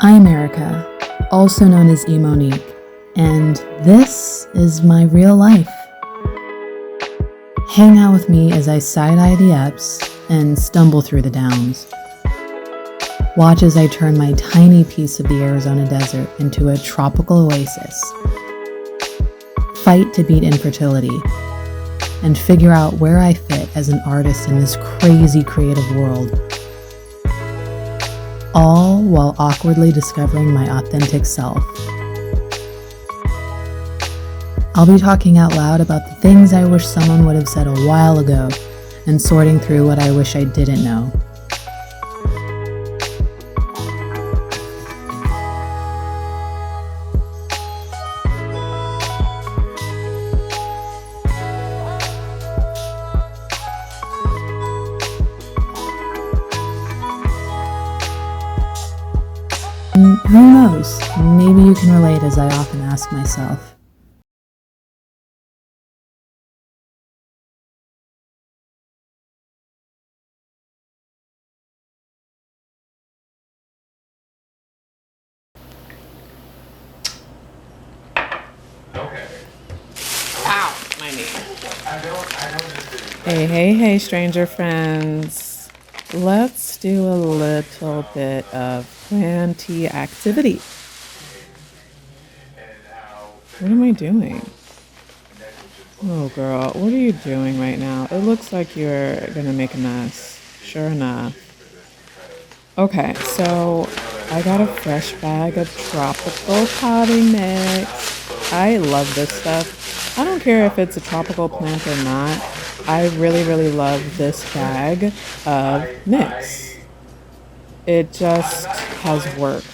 I'm Erica, also known as E.MoniQue, and this is my real life. Hang out with me as I side-eye the ups and stumble through the downs. Watch as I turn my tiny piece of the Arizona desert into a tropical oasis. Fight to beat infertility and figure out where I fit as an artist in this crazy creative world. All while awkwardly discovering my authentic self. I'll be talking out loud about the things I wish someone would have said a while ago and sorting through what I wish I didn't know. Who knows? Maybe you can relate, as I often ask myself. Okay. Ow, my knee. I don't Stranger friends. Let's do a little bit of Planty activity. What am I doing? Oh, girl, what are you doing right now? It looks like you're gonna make a mess. Sure enough. Okay, so I got a fresh bag of tropical potting mix. I love this stuff. I don't care if it's a tropical plant or not. I really love this bag of mix. It just has worked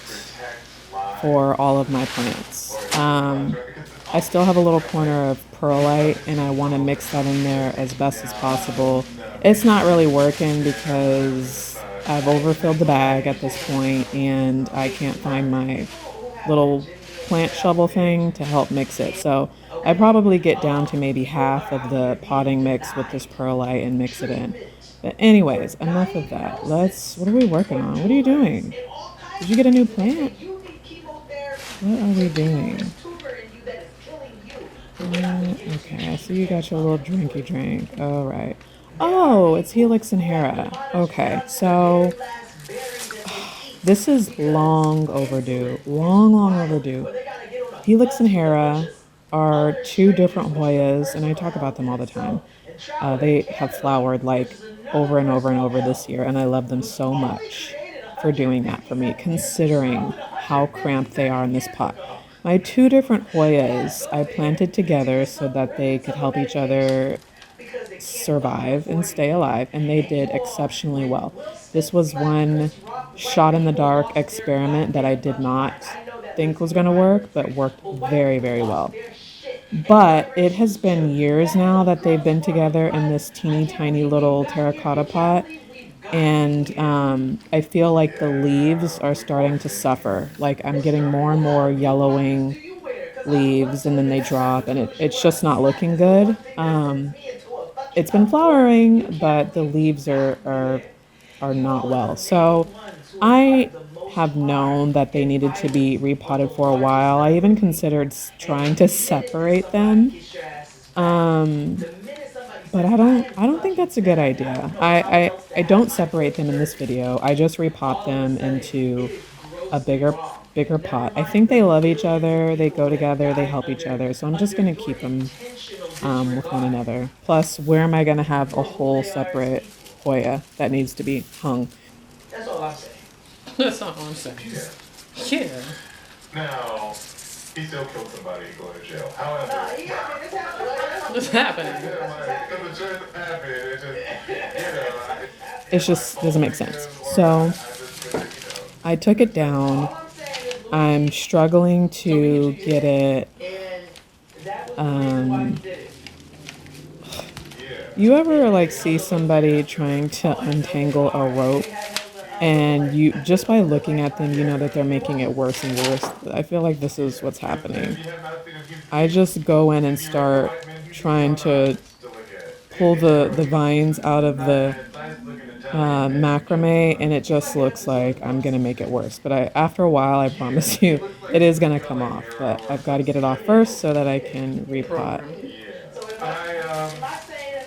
for all of my plants. I still have a little corner of perlite and I want to mix that in there as best as possible. It's not really working because I've overfilled the bag at this point and I can't find my little plant shovel thing to help mix it. So I probably get down to maybe half of the potting mix with this perlite and mix it in. But anyways, enough of that. What are we working on? What are you doing? Did you get a new plant? What are we doing? Okay, I see you got your little drinky drink. All right. Oh, it's Helix and Hera. Okay, so this is long overdue. Long overdue. Helix and Hera are two different Hoyas, and I talk about them all the time. They have flowered like over and over and over this year, and I love them so much for doing that for me, considering how cramped they are in this pot. My two different Hoyas I planted together so that they could help each other survive and stay alive, and they did exceptionally well. This was one shot in the dark experiment that I did not think was going to work, but worked very well. But it has been years now that they've been together in this teeny tiny little terracotta pot. And I feel like the leaves are starting to suffer. Like I'm getting more and more yellowing leaves and then they drop and it's just not looking good. It's been flowering, but the leaves are not well. So I have known that they needed to be repotted for a while. I even considered trying to separate them. Um, but I don't think that's a good idea. I don't separate them in this video. I just repot them into a bigger pot. I think they love each other. They go together. They help each other. So I'm just gonna keep them with one another. Plus, where am I gonna have a whole separate Hoya that needs to be hung? That's all I'm saying. That's not what I'm saying. Yeah. Now, he still killed somebody and going to jail. However, What's happening? It just doesn't make sense. So I took it down. I'm struggling to get it. You ever like see somebody trying to untangle a rope and you just by looking at them you know that they're making it worse and worse? I feel like this is what's happening. I just go in and start trying to pull the vines out of macrame, and it just looks like I'm gonna make it worse. But after a while, I promise you, it is gonna come off. But I've got to get it off first so that I can repot. Yeah. So am I saying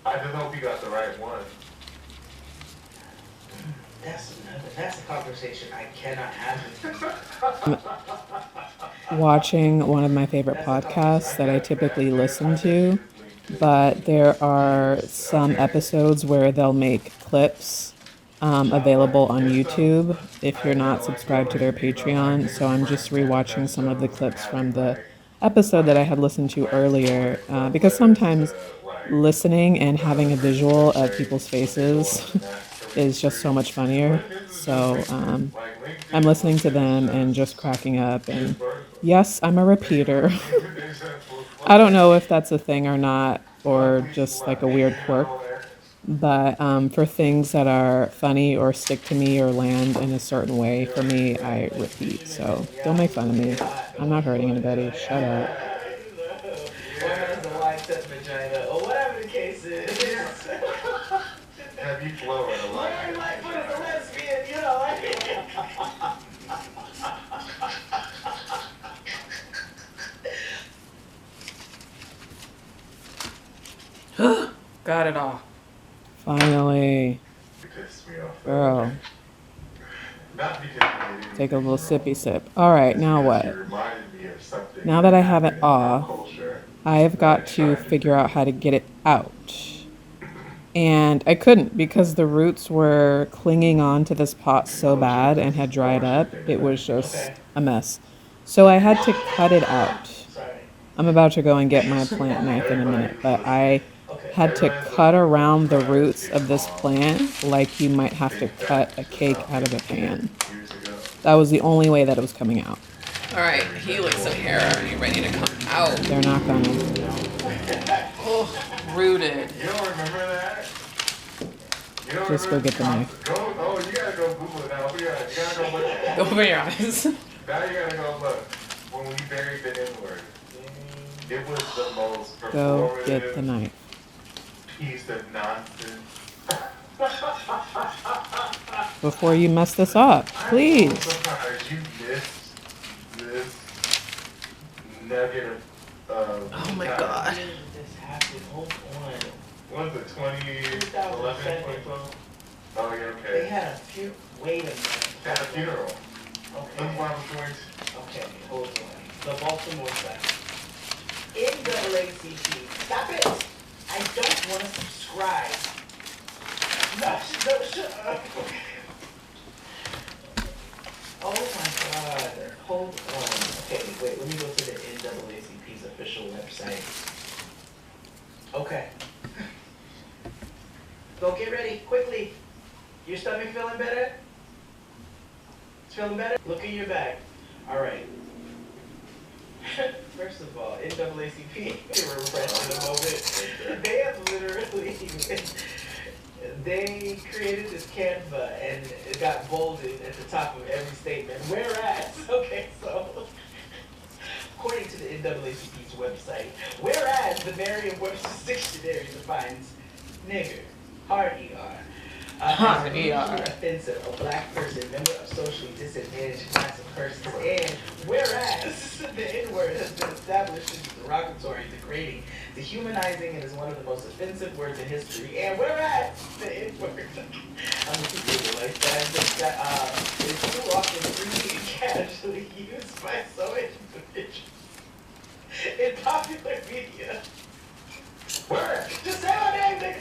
I just hope you got the right one. that's a conversation I cannot have with Watching one of my favorite podcasts that I typically listen to, but there are some episodes where they'll make clips available on YouTube if you're not subscribed to their Patreon. So I'm just rewatching some of the clips from the episode that I had listened to earlier because sometimes listening and having a visual of people's faces is just so much funnier. So I'm listening to them and just cracking up. And yes, I'm a repeater. I don't know if that's a thing or not, or just like a weird quirk. But for things that are funny or stick to me or land in a certain way, for me, I repeat. So don't make fun of me. I'm not hurting anybody. Shut up. or has the wide set vagina, or whatever the case is. Have you flowing a lot? Larry Lightfoot is a lesbian, you know. Got it off. Finally. You pissed me off. Girl. Not because Take a little sippy sip. All right, now you what? reminded me of something. Now that I have it in our off, culture. I've got to figure out how to get it out. And I couldn't because the roots were clinging on to this pot so bad and had dried up. It was just a mess. So I had to cut it out. Sorry. I'm about to go and get my plant knife in a minute, but I had to cut around the roots of this plant like you might have to cut a cake out of a pan. Years ago. That was the only way that it was coming out. All right, Helix and Hera, are you ready to come out? They're not gonna. Oh, rooted. You don't remember that? You don't Just go remember? get the knife. Go, oh, you gotta go Google it now. You gotta go look. Open your eyes. Now you gotta go look. When we buried the N-word, it was the most Go get the performative knife. piece of nonsense. Before you mess this up, please. I'm so surprised you missed this nugget of Oh my time. God. When did this happen? Hold on. What was it, 2011, 2007. 2012? Oh, yeah, They okay. had a few. Wait a minute. At a funeral. Okay. Inflammatory. Okay, hold on. The Baltimore side. NAACP. Stop it! I don't want to subscribe. No, shut up. Oh my God. Hold on. Okay, wait, let me go to the NAACP's official website. Okay. Go get ready, quickly. Your stomach feeling better? It's feeling better? Look in your bag. All right. First of all, NAACP, they were impressed in a moment. They have literally, they created this Canva and it got bolded at the top of every statement. Whereas, okay, so, according to the NAACP's website, whereas the Merriam-Webster Dictionary defines nigger, hard ER, Hard as a ER. offensive, a black person, member of socially disadvantaged class of persons, and whereas the N-word has been established as derogatory, degrading, dehumanizing, and is one of the most offensive words in history, and whereas the N-word, I'm gonna keep it like that, is too often freely and casually used by so many individuals in popular media. Where? Just say my name, nigga.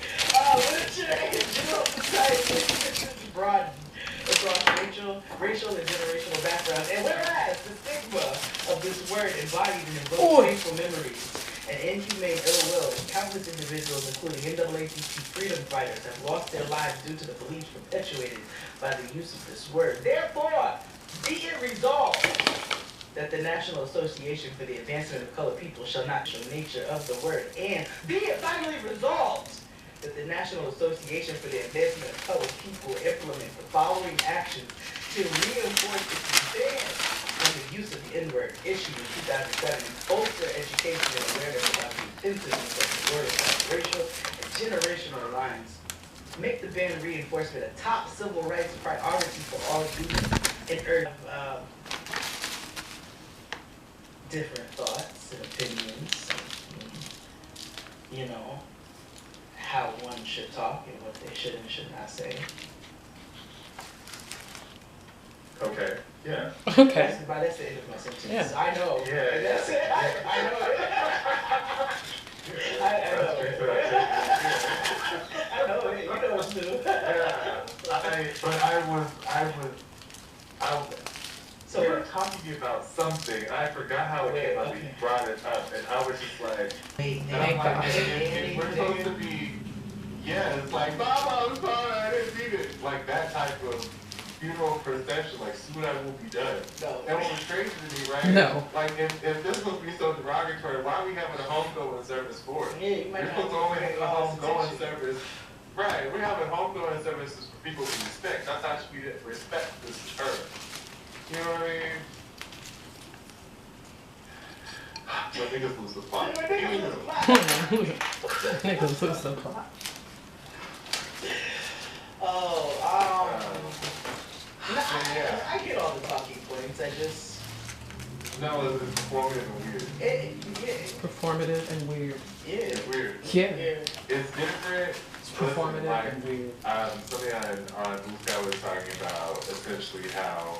Literature and general society is broadened across racial and generational backgrounds. And whereas the stigma of this word embodied and invokes painful memories and inhumane ill will, countless individuals, including NAACP freedom fighters, have lost their lives due to the beliefs perpetuated by the use of this word. Therefore, be it resolved that the National Association for the Advancement of Colored People shall not show nature of the word, and be it finally resolved that the National Association for the Advancement of Colored People implement the following actions to reinforce its stance on the use of the N-word issued in 2007 bolster education and awareness about the offensiveness of the word across racial and generational lines. Make the ban reinforcement a top civil rights priority for all youth and urge different thoughts and opinions, you know, how one should talk and what they should and should not say. Okay. Yeah. Okay. That's the end of my sentence. Yeah. I know. Yeah. That's it. I know it. I know it. I know it. You know it too. Yeah. I was. So we were talking about something. I forgot how it came up. You brought it up, and I was just like, we're supposed to be. Yeah, it's like, Mama, I'm sorry, I didn't mean it. Like that type of funeral procession, like soon I will be done. No. And what was crazy to me, right? No. Like if this supposed to be so derogatory, why are we having a homegoing service for it? Yeah, you might We're not supposed to only pay have a all this homegoing attention. service. Right, we're having homegoing services for people we respect. I thought we didn't respect this term. You know what I mean? So niggas lose the plot. Niggas lose the plot. I get all the talking points. I just No, it's performative and weird. Performative and weird. It's weird. Yeah. It's different. It's performative and weird. Something on Blue Sky was talking about essentially how,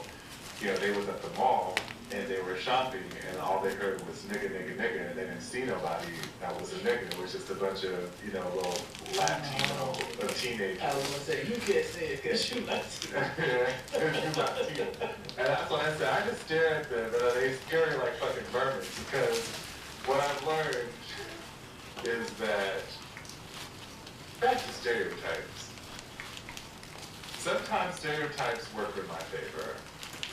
you know, they was at the mall and they were shopping and all they heard was nigga, nigga, nigga, and they didn't see nobody that was a nigga. It was just a bunch of, you know, little Latino teenagers. I was gonna say you can't say it because you Latino. And that's why I said I just stare at them and they scare me like fucking vermin because what I've learned is that back to stereotypes. Sometimes stereotypes work in my favor.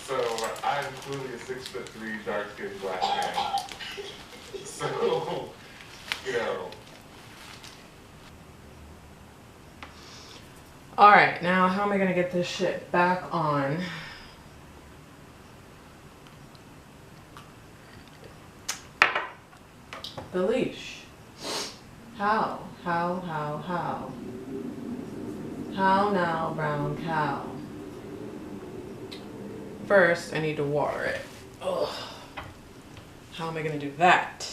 So I'm clearly a 6'3", dark-skinned black man. So, you know. All right, now how am I gonna get this shit back on? The leash. How? How now, brown cow? First, I need to water it. Ugh. How am I gonna do that?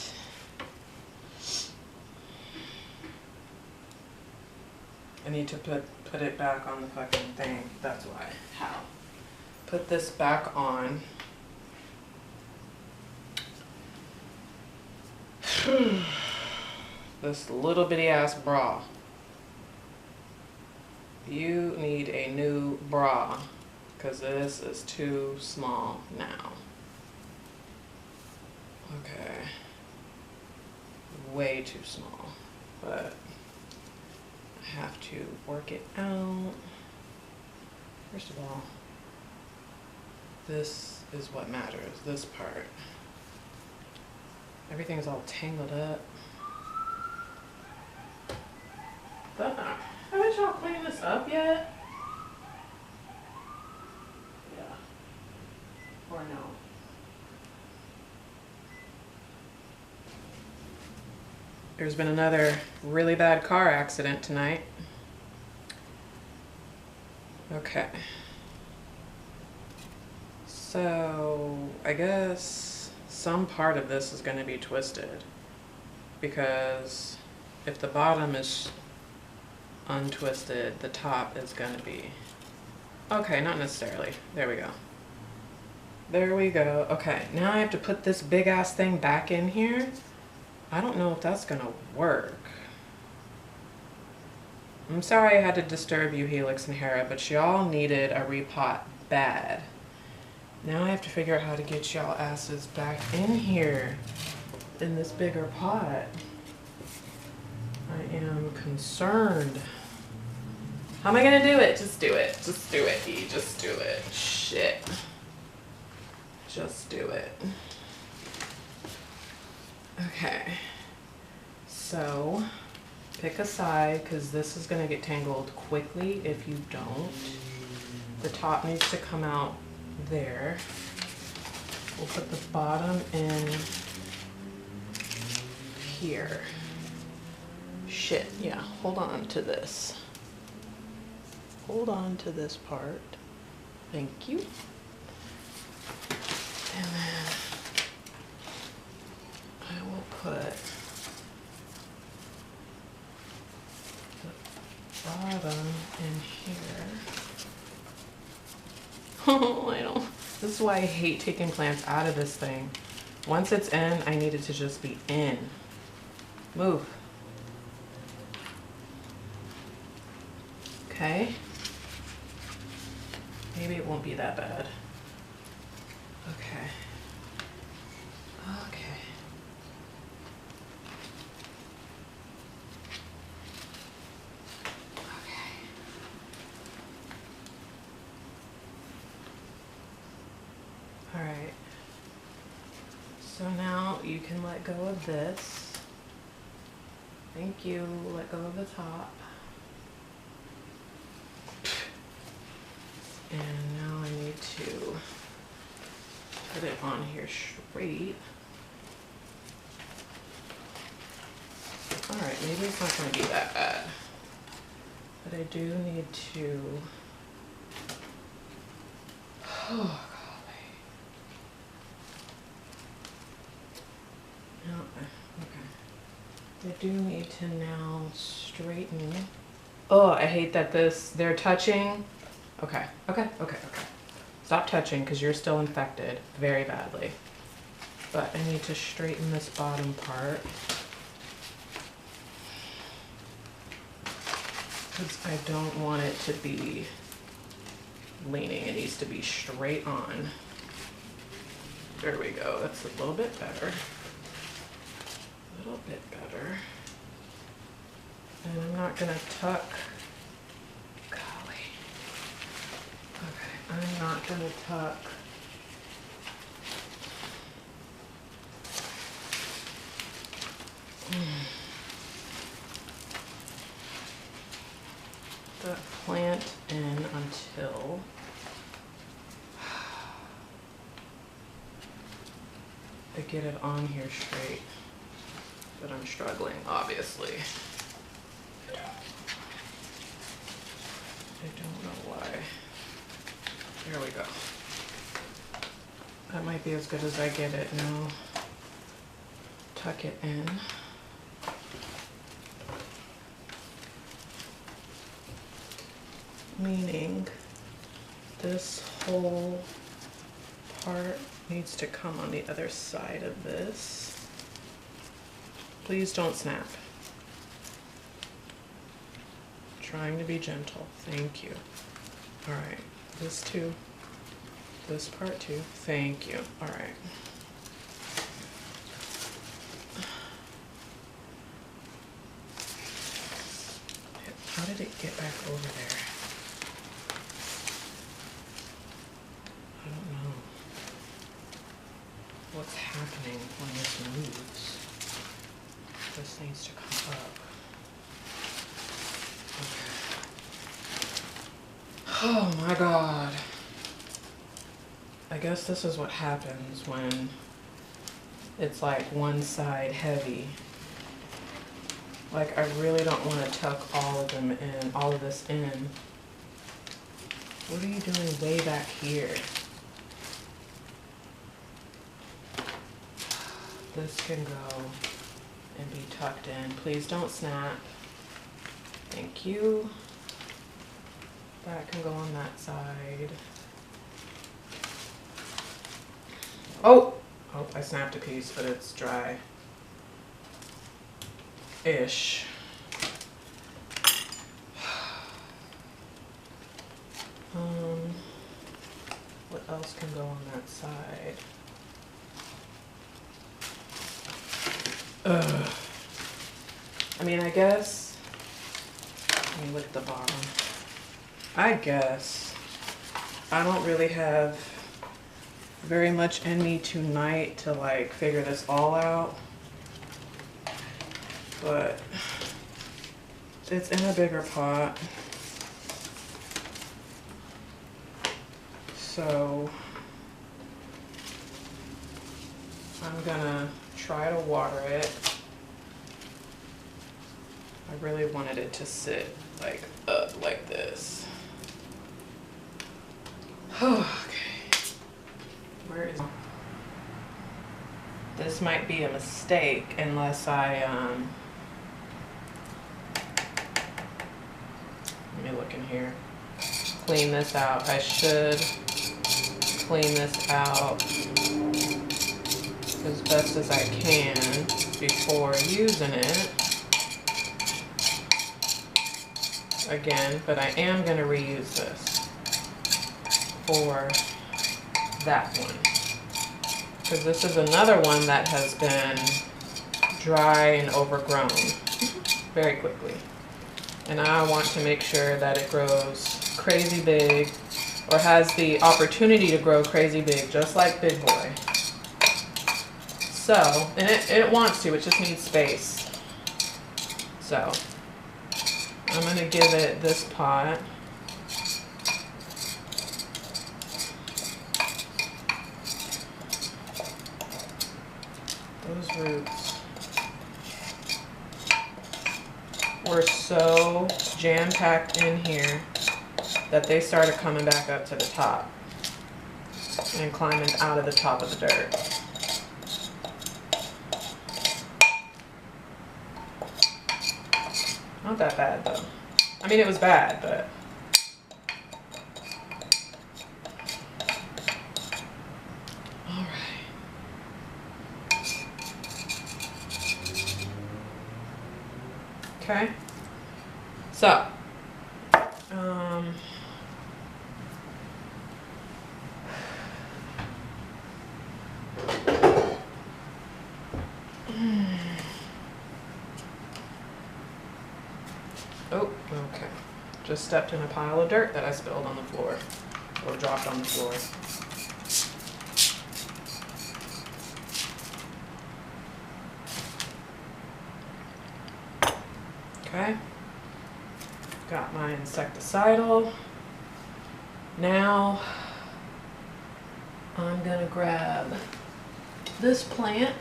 I need to put it back on the fucking thing. That's why. How? Put this back on. This little bitty ass bra. You need a new bra because this is too small now. Okay. Way too small, but I have to work it out. First of all, this is what matters, this part. Everything's all tangled up. Haven't y'all cleaned this up yet? Yeah. Or no? There's been another really bad car accident tonight. Okay. So, I guess some part of this is going to be twisted. Because if the bottom is untwisted, the top is going to be... Okay, not necessarily. There we go. There we go. Okay, now I have to put this big ass thing back in here. I don't know if that's gonna work. I'm sorry I had to disturb you, Helix and Hera, but y'all needed a repot bad. Now I have to figure out how to get y'all asses back in here in this bigger pot. I am concerned. How am I gonna do it? Just do it. Just do it, E. Just do it. Shit. Just do it. Okay. So, pick a side, because this is gonna get tangled quickly if you don't. The top needs to come out there. We'll put the bottom in here. Shit, yeah, hold on to this. Hold on to this part. Thank you. And then I will put the bottom in here. Oh, I don't. This is why I hate taking plants out of this thing. Once it's in, I need it to just be in. Move. Okay. Maybe it won't be that bad. Okay. Okay. All right. So now you can let go of this. Thank you. Let go of the top. And now I need to put it on here straight. All right, maybe it's not going to be that bad. But I do need to... Oh, golly. No, okay. I do need to now straighten. Oh, I hate that they're touching. Okay, okay, okay, okay. Stop touching because you're still infected very badly. But I need to straighten this bottom part. Because I don't want it to be leaning. It needs to be straight on. There we go. That's a little bit better. A little bit better. And I'm not going to tuck. I'm not going to tuck the plant in until I get it on here straight, but I'm struggling, obviously. I don't know why. There we go. That might be as good as I get it now. Tuck it in. Meaning this whole part needs to come on the other side of this. Please don't snap. Trying to be gentle. Thank you. All right. This too. This part too. Thank you. All right. How did it get back over there? I don't know. What's happening when this moves? This needs to come up. Okay. Oh my God. I guess this is what happens when it's like one side heavy. Like I really don't want to tuck all of them in, all of this in. What are you doing way back here? This can go and be tucked in. Please don't snap. Thank you. That can go on that side. Oh! Oh, I snapped a piece, but it's dry. Ish. What else can go on that side? Ugh. I mean, I guess. Let me look at the bottom. I guess I don't really have very much in me tonight to like figure this all out, but it's in a bigger pot, so I'm gonna try to water it. I really wanted it to sit like up like this. Okay. Where is... This might be a mistake unless I, let me look in here. Clean this out. I should clean this out as best as I can before using it again, but I am going to reuse this for that one, because this is another one that has been dry and overgrown very quickly, and I want to make sure that it grows crazy big, or has the opportunity to grow crazy big, just like Big Boy. So, and it wants to, it just needs space. So, I'm going to give it this pot. Those roots were so jam-packed in here that they started coming back up to the top and climbing out of the top of the dirt. Not that bad though. I mean, it was bad, but all right. Okay. So, oh, okay. Just stepped in a pile of dirt that I spilled on the floor, or dropped on the floor. Okay. Got my insecticidal. Now, I'm gonna grab this plant.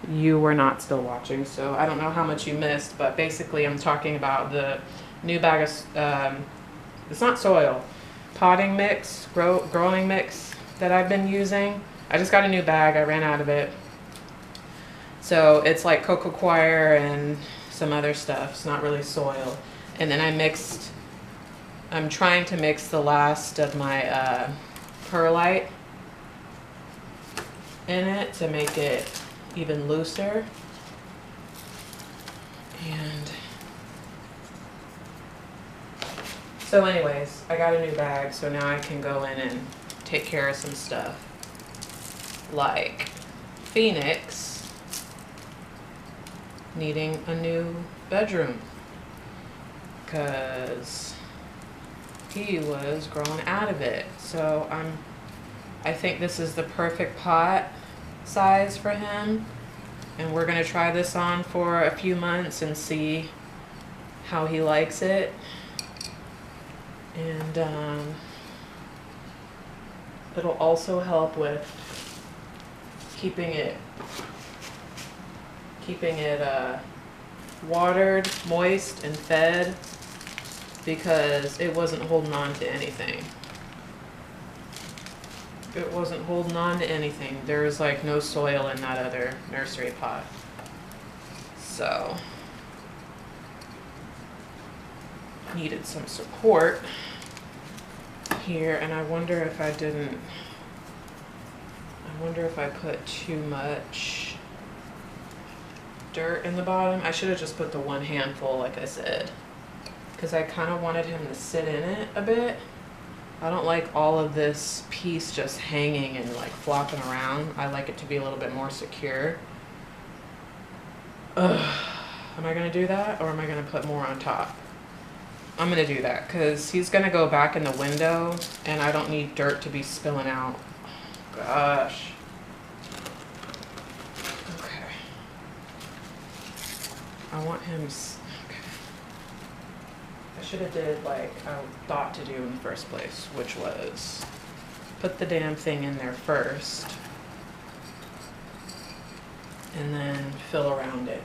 You were not still watching, so I don't know how much you missed, but basically I'm talking about the new bag of, it's not soil, potting mix, growing mix that I've been using. I just got a new bag, I ran out of it. So it's like coco coir and some other stuff, it's not really soil. And then I'm trying to mix the last of my perlite in it to make it even looser. And so anyways, I got a new bag, so now I can go in and take care of some stuff. Like Phoenix needing a new bedroom because he was growing out of it. So I think this is the perfect pot size for him, and we're going to try this on for a few months and see how he likes it. And it'll also help with keeping it watered, moist, and fed, because it wasn't holding on to anything. It wasn't holding on to anything. There was like no soil in that other nursery pot. So, needed some support here, and I wonder if I put too much dirt in the bottom. I should have just put the one handful, like I said, because I kind of wanted him to sit in it a bit. I don't like all of this piece just hanging and like flopping around. I like it to be a little bit more secure. Ugh. Am I gonna do that, or am I gonna put more on top? I'm gonna do that because he's gonna go back in the window and I don't need dirt to be spilling out. Gosh. Okay. I want him, okay. I should have did like I thought to do in the first place, which was put the damn thing in there first and then fill around it.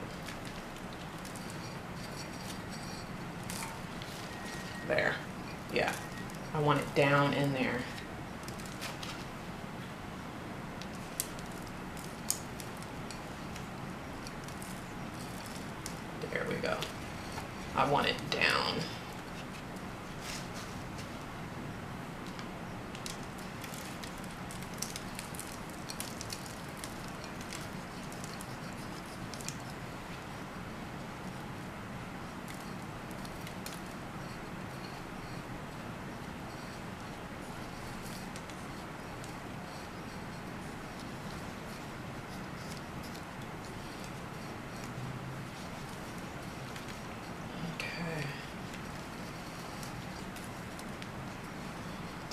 There. Yeah. I want it down in there. There we go. I want it down.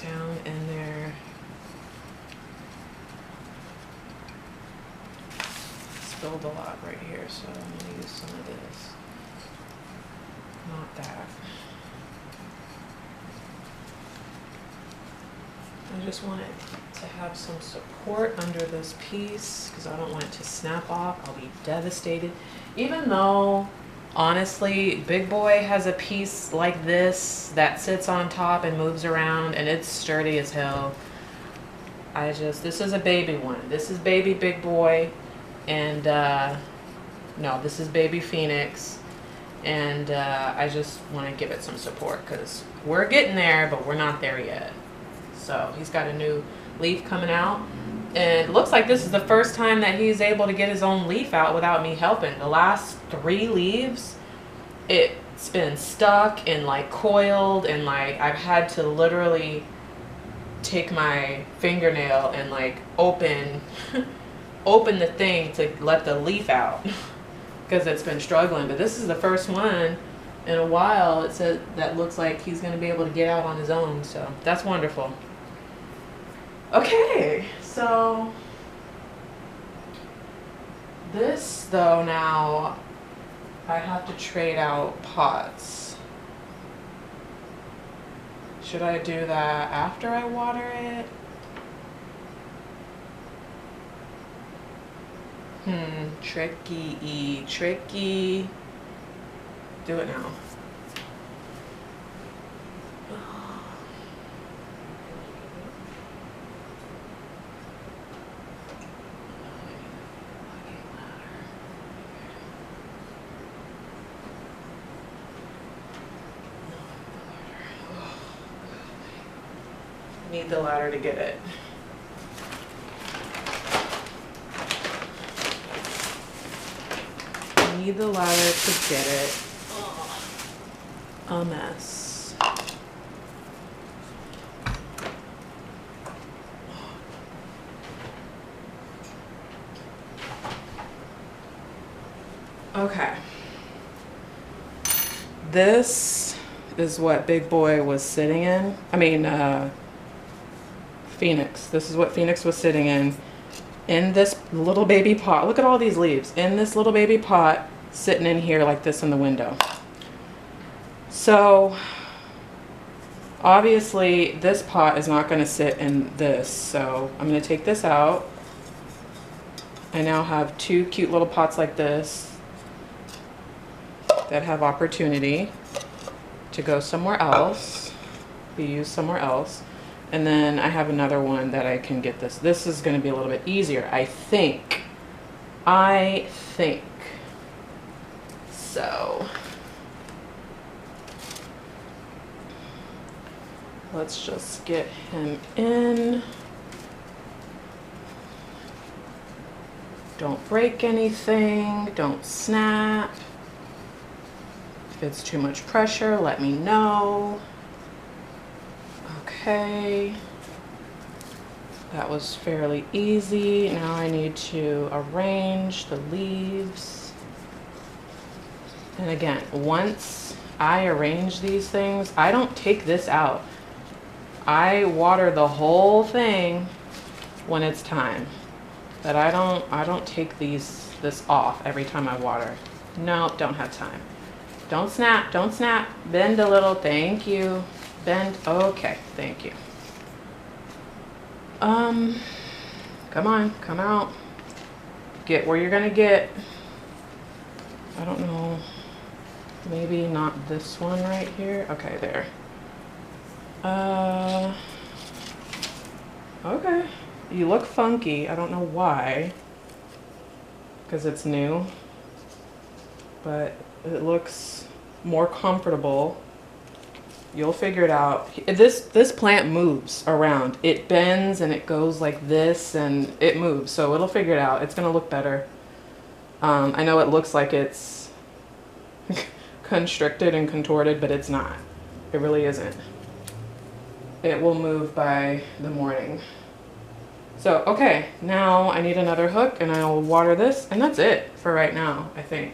Down in there. Spilled a lot right here, so I'm gonna use some of this. Not that. I just want it to have some support under this piece because I don't want it to snap off. I'll be devastated. Even though, honestly, Big Boy has a piece like this that sits on top and moves around and it's sturdy as hell. This is a baby one. This is baby Big Boy, and no, this is baby Phoenix, and I just want to give it some support because we're getting there, but we're not there yet. So he's got a new leaf coming out, and it looks like this is the first time that he's able to get his own leaf out without me helping. The last 3 leaves, it's been stuck and like coiled, and like I've had to literally take my fingernail and like open the thing to let the leaf out because it's been struggling. But this is the first one in a while it said that looks like he's going to be able to get out on his own, so that's wonderful. Okay, so this though, now I have to trade out pots. Should I do that after I water it? Tricky. Do it now. Need the ladder to get it. Need the ladder to get it. A mess. Okay. This is what Big Boy was sitting in. I mean, Phoenix. This is what Phoenix was sitting in this little baby pot. Look at all these leaves. In this little baby pot, sitting in here like this in the window. So, obviously, this pot is not going to sit in this. So, I'm going to take this out. I now have 2 cute little pots like this that have opportunity to go somewhere else, be used somewhere else. And then I have another one that I can get this. This is going to be a little bit easier, I think. So, let's just get him in. Don't break anything. Don't snap. If it's too much pressure, let me know. Okay, that was fairly easy. Now I need to arrange the leaves. And again, once I arrange these things, I don't take this out. I water the whole thing when it's time. But I don't take this off every time I water. Nope, don't have time. Don't snap, don't snap. Bend a little, thank you. Bend, okay, thank you. Come on, come out. get where you're gonna get, I don't know, maybe not this one right here. Okay, there. Okay. You look funky. I don't know why, because it's new, but it looks more comfortable. You'll figure it out. This plant moves around. It bends and it goes like this and it moves. So it'll figure it out. It's gonna look better. I know it looks like it's constricted and contorted, but it's not. It really isn't. It will move by the morning. So, okay, now I need another hook and I'll water this, and that's it for right now, I think.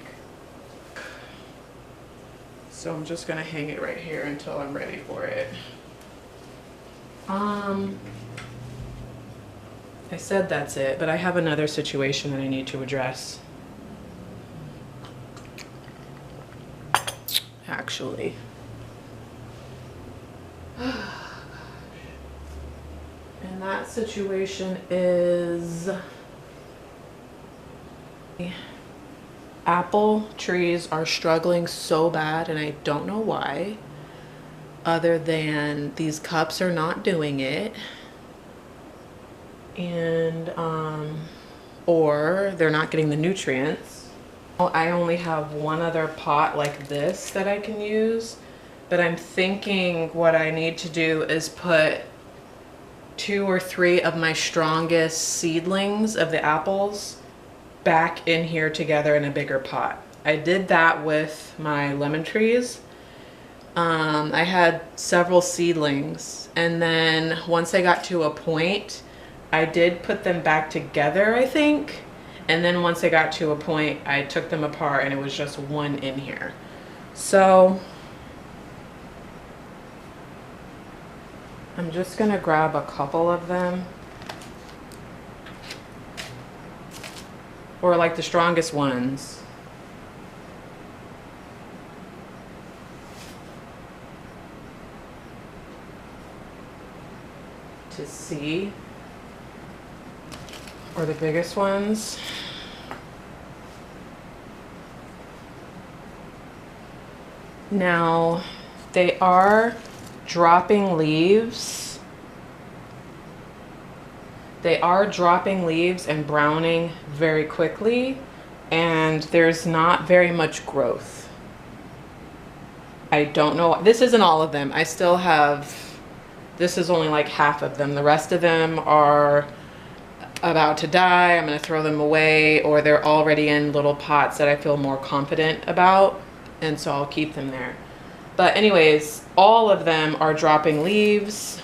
So I'm just gonna hang it right here until I'm ready for it. I said that's it, but I have another situation that I need to address. Actually. And that situation is apple trees are struggling so bad, and I don't know why, other than these cups are not doing it, and or they're not getting the nutrients. I only have one other pot like this that I can use, but I'm thinking what I need to do is put 2 or 3 of my strongest seedlings of the apples back in here together in a bigger pot. I did that with my lemon trees. I had several seedlings, and then once I got to a point, I did put them back together, I think. And then once I got to a point, I took them apart and it was just one in here. So I'm just gonna grab a couple of them, or like the strongest ones. To see, or the biggest ones. Now, they are dropping leaves. They are dropping leaves and browning very quickly, and there's not very much growth. I don't know. This isn't all of them. I still have, this is only like half of them. The rest of them are about to die. I'm going to throw them away, or they're already in little pots that I feel more confident about, and so I'll keep them there. But anyways, all of them are dropping leaves.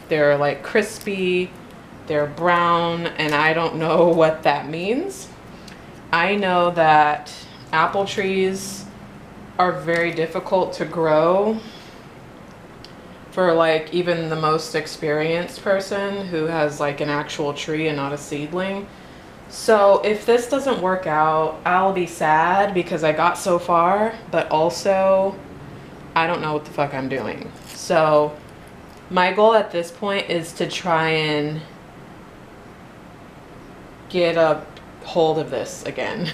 They're like crispy, they're brown, and I don't know what that means. I know that apple trees are very difficult to grow for like even the most experienced person who has like an actual tree and not a seedling. So if this doesn't work out, I'll be sad because I got so far, but also I don't know what the fuck I'm doing. So my goal at this point is to try and get a hold of this again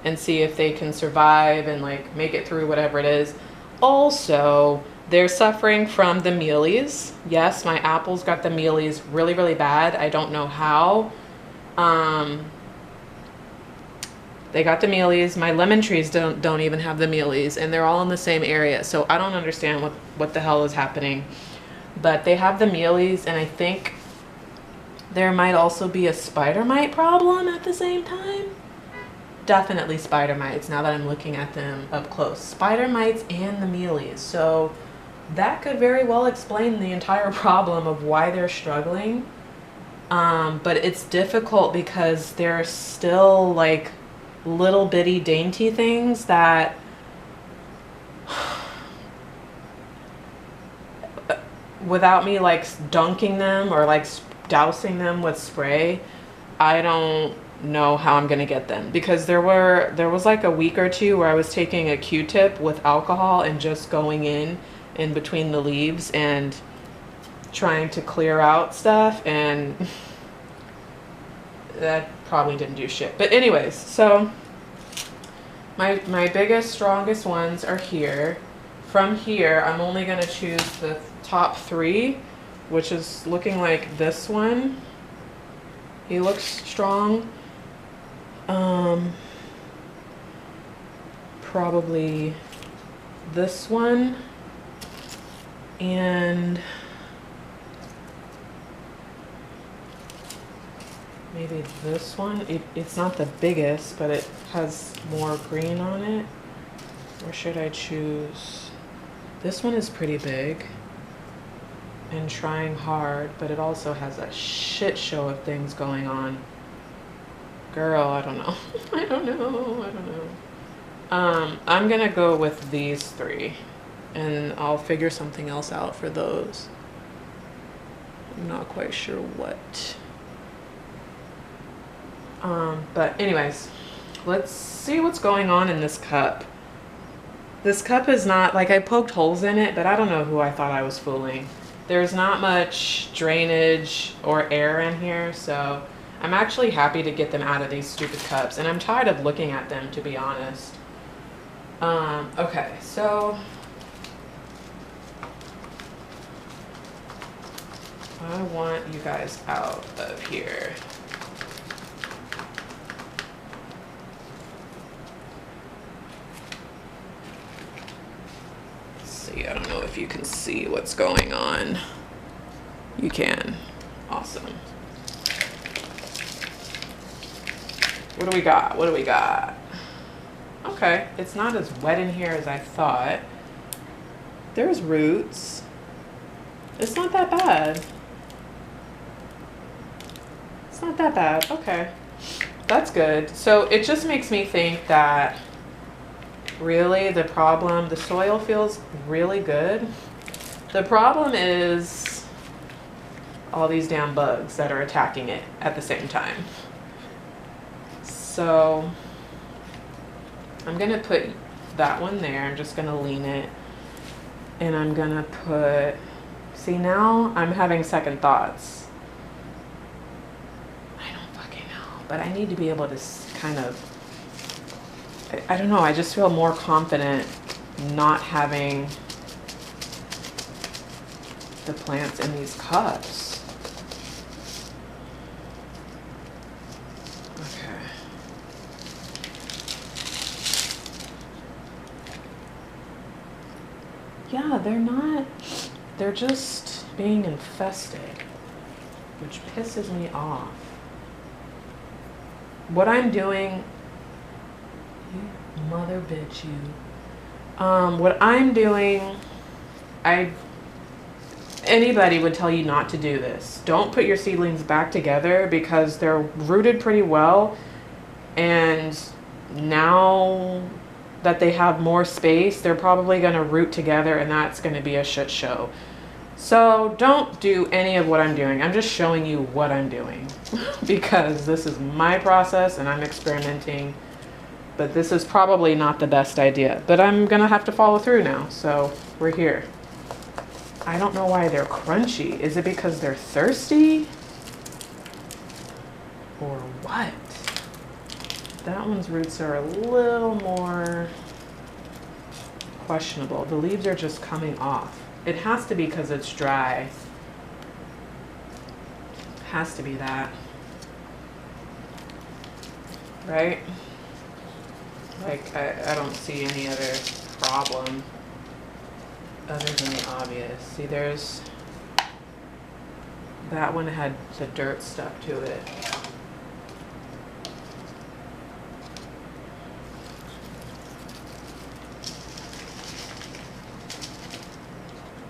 and see if they can survive and like make it through whatever it is. Also, they're suffering from the mealies. Yes, my apples got the mealies really, really bad. I don't know how. They got the mealies. My lemon trees don't even have the mealies, and they're all in the same area. So I don't understand what the hell is happening. But they have the mealies, and I think there might also be a spider mite problem at the same time. Definitely spider mites, now that I'm looking at them up close. Spider mites and the mealies. So that could very well explain the entire problem of why they're struggling. But it's difficult because they're still like little bitty dainty things that without me like dunking them or like dousing them with spray, I don't know how I'm gonna get them, because there was like a week or two where I was taking a Q-tip with alcohol and just going in between the leaves and trying to clear out stuff, and that probably didn't do shit. But anyways, so my biggest, strongest ones are here. From here, I'm only gonna choose the top 3, which is looking like this one. He looks strong. Probably this one, and maybe this one. It's not the biggest, but it has more green on it. Or should I choose? This one is pretty big and trying hard, but it also has a shit show of things going on. Girl, I don't know. I don't know. I'm gonna go with these 3, and I'll figure something else out for those. I'm not quite sure what. But anyways, let's see what's going on in this cup. This cup is not, like, I poked holes in it, but I don't know who I thought I was fooling. There's not much drainage or air in here, so I'm actually happy to get them out of these stupid cups, and I'm tired of looking at them, to be honest. Okay, so I want you guys out of here. Let's see, I don't know if you can see what's going on. You can. Awesome. What do we got? What do we got? Okay, it's not as wet in here as I thought. There's roots. It's not that bad. It's not that bad. Okay, that's good. So it just makes me think that really the problem, the soil feels really good. The problem is all these damn bugs that are attacking it at the same time. So I'm gonna put that one there. I'm just gonna lean it, and I'm gonna put, see, now I'm having second thoughts. I don't fucking know, but I need to be able to kind of, I don't know, I just feel more confident not having the plants in these cups. Yeah, they're not, they're just being infested, which pisses me off. What I'm doing, you mother bitch, you. What I'm doing, anybody would tell you not to do this. Don't put your seedlings back together because they're rooted pretty well, and now that they have more space, they're probably going to root together, and that's going to be a shit show. So don't do any of what I'm doing. I'm just showing you what I'm doing because this is my process and I'm experimenting, but this is probably not the best idea, but I'm going to have to follow through now. So we're here. I don't know why they're crunchy. Is it because they're thirsty or what? That one's roots are a little more questionable. The leaves are just coming off. It has to be because it's dry. Has to be that. Right? Like, I don't see any other problem other than the obvious. See, there's, that one had the dirt stuck to it.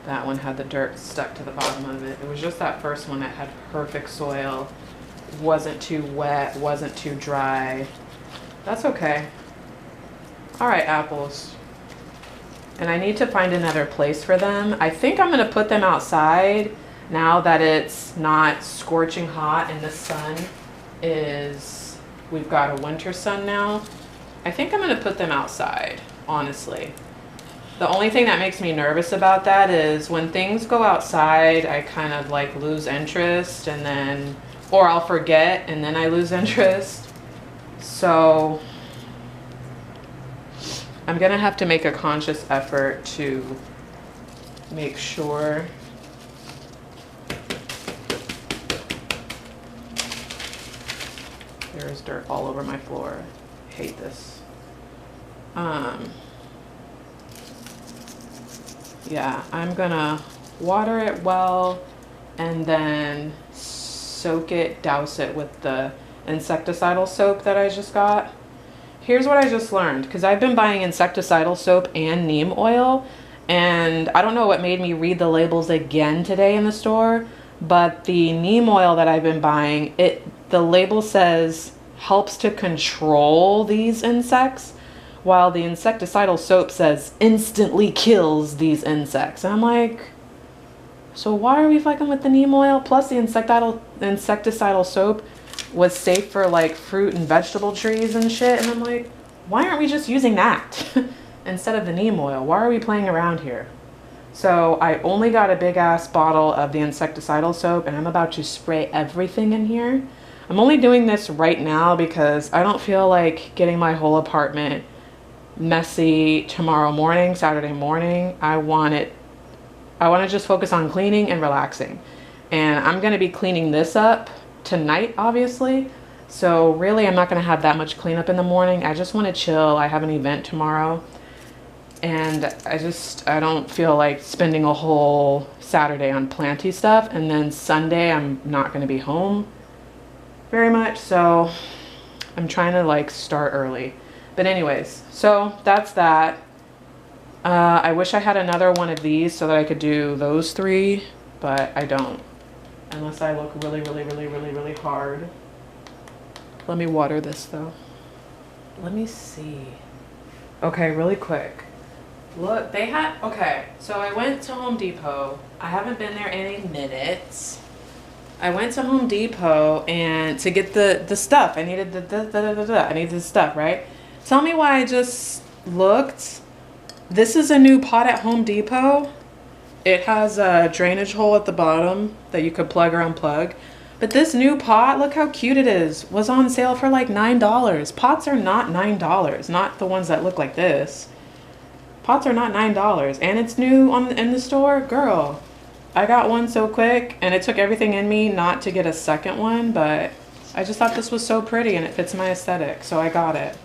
That one had the dirt stuck to the bottom of it. It was just that first one that had perfect soil. Wasn't too wet, wasn't too dry. That's okay. All right, apples. And I need to find another place for them. I think I'm gonna put them outside now that it's not scorching hot and the sun is, we've got a winter sun now. I think I'm gonna put them outside, honestly. The only thing that makes me nervous about that is when things go outside, I kind of like lose interest, and then or I'll forget and then I lose interest. So I'm gonna have to make a conscious effort to make sure there's dirt all over my floor. I hate this. Yeah, I'm gonna water it well and then soak it, douse it with the insecticidal soap that I just got. Here's what I just learned, because I've been buying insecticidal soap and neem oil, and I don't know what made me read the labels again today in the store, but the neem oil that I've been buying, the label says helps to control these insects, while the insecticidal soap says instantly kills these insects. And I'm like, so why are we fucking with the neem oil? Plus the insecticidal soap was safe for like fruit and vegetable trees and shit. And I'm like, why aren't we just using that instead of the neem oil? Why are we playing around here? So I only got a big ass bottle of the insecticidal soap and I'm about to spray everything in here. I'm only doing this right now because I don't feel like getting my whole apartment messy tomorrow morning, Saturday morning. I want to just focus on cleaning and relaxing. And I'm going to be cleaning this up tonight, obviously. So really, I'm not going to have that much cleanup in the morning. I just want to chill. I have an event tomorrow. And I don't feel like spending a whole Saturday on Planty stuff. And then Sunday, I'm not going to be home very much. So I'm trying to like start early. But anyways, so that's that. I wish I had another one of these so that I could do those three, but I don't. Unless I look really, really, really, really, really hard. Let me water this though. Let me see. Okay, really quick. Look, they had, okay, so I went to Home Depot. I haven't been there any minutes. I went to Home Depot and to get the stuff. I needed I needed the stuff, right? Tell me why I just looked. This is a new pot at Home Depot. It has a drainage hole at the bottom that you could plug or unplug. But this new pot, look how cute it is, was on sale for like $9. Pots are not $9, not the ones that look like this. Pots are not $9, and it's new in the store. Girl, I got one so quick, and it took everything in me not to get a second one, but I just thought this was so pretty and it fits my aesthetic, so I got it.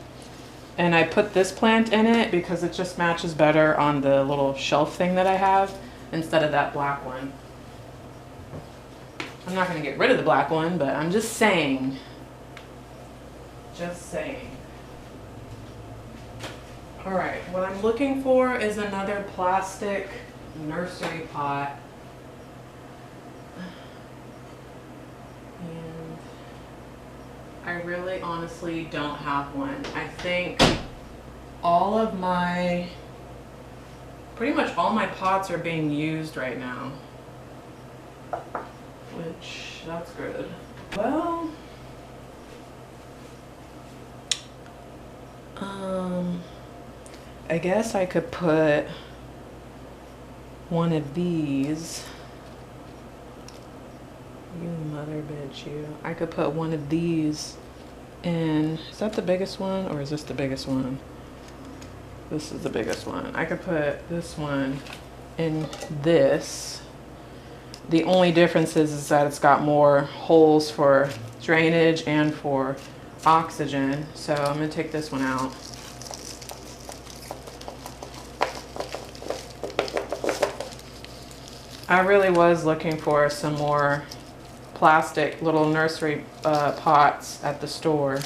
And I put this plant in it because it just matches better on the little shelf thing that I have instead of that black one. I'm not going to get rid of the black one, but I'm just saying. Just saying. All right, what I'm looking for is another plastic nursery pot. And I really honestly don't have one. I think pretty much all my pots are being used right now, which that's good. Well, I guess I could put one of these. You mother bitch, you. I could put one of these in. Is that the biggest one or is this the biggest one? This is the biggest one. I could put this one in this. The only difference is that it's got more holes for drainage and for oxygen. So I'm gonna take this one out. I really was looking for some more plastic little nursery pots at the store.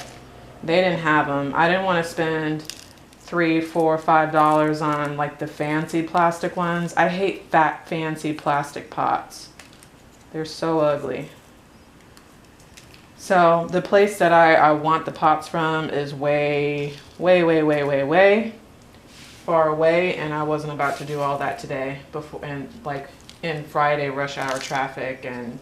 They didn't have them. I didn't want to spend $3, $4, $5 on like the fancy plastic ones. I hate fat fancy plastic pots. They're so ugly. So the place that I want the pots from is way far away, and I wasn't about to do all that today before, and like in Friday rush hour traffic, and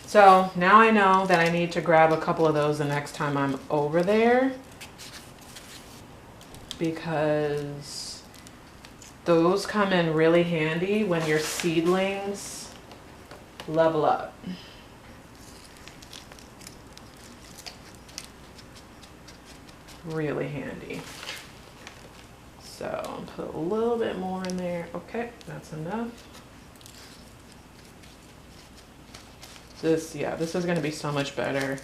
so now I know that I need to grab a couple of those the next time I'm over there, because those come in really handy when your seedlings level up. really handy. So I'll put a little bit more in there. Okay, that's enough. This is gonna be so much better.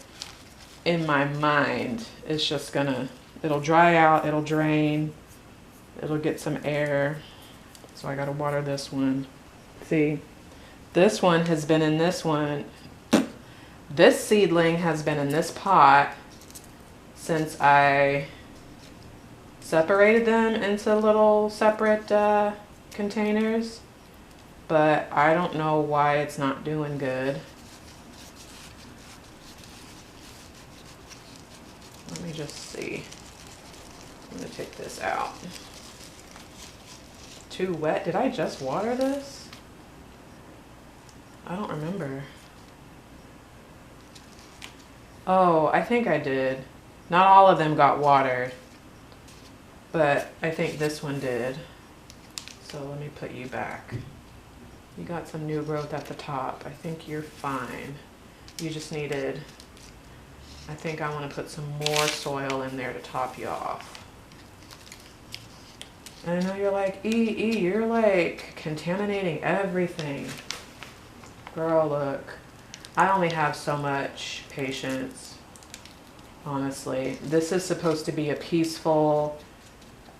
In my mind, it's just gonna, it'll dry out, it'll drain, it'll get some air. So I gotta water this one. See, this one has been in this one. This seedling has been in this pot since I separated them into little separate containers, but I don't know why it's not doing good. Let me just see. I'm gonna take this out. Too wet. Did I just water this? I don't remember. Oh, I think I did. Not all of them got watered, but I think this one did. So let me put you back. You got some new growth at the top. I think you're fine. You just needed, I think I want to put some more soil in there to top you off. And I know you're like, E, you're like contaminating everything. Girl, look, I only have so much patience, honestly. This is supposed to be a peaceful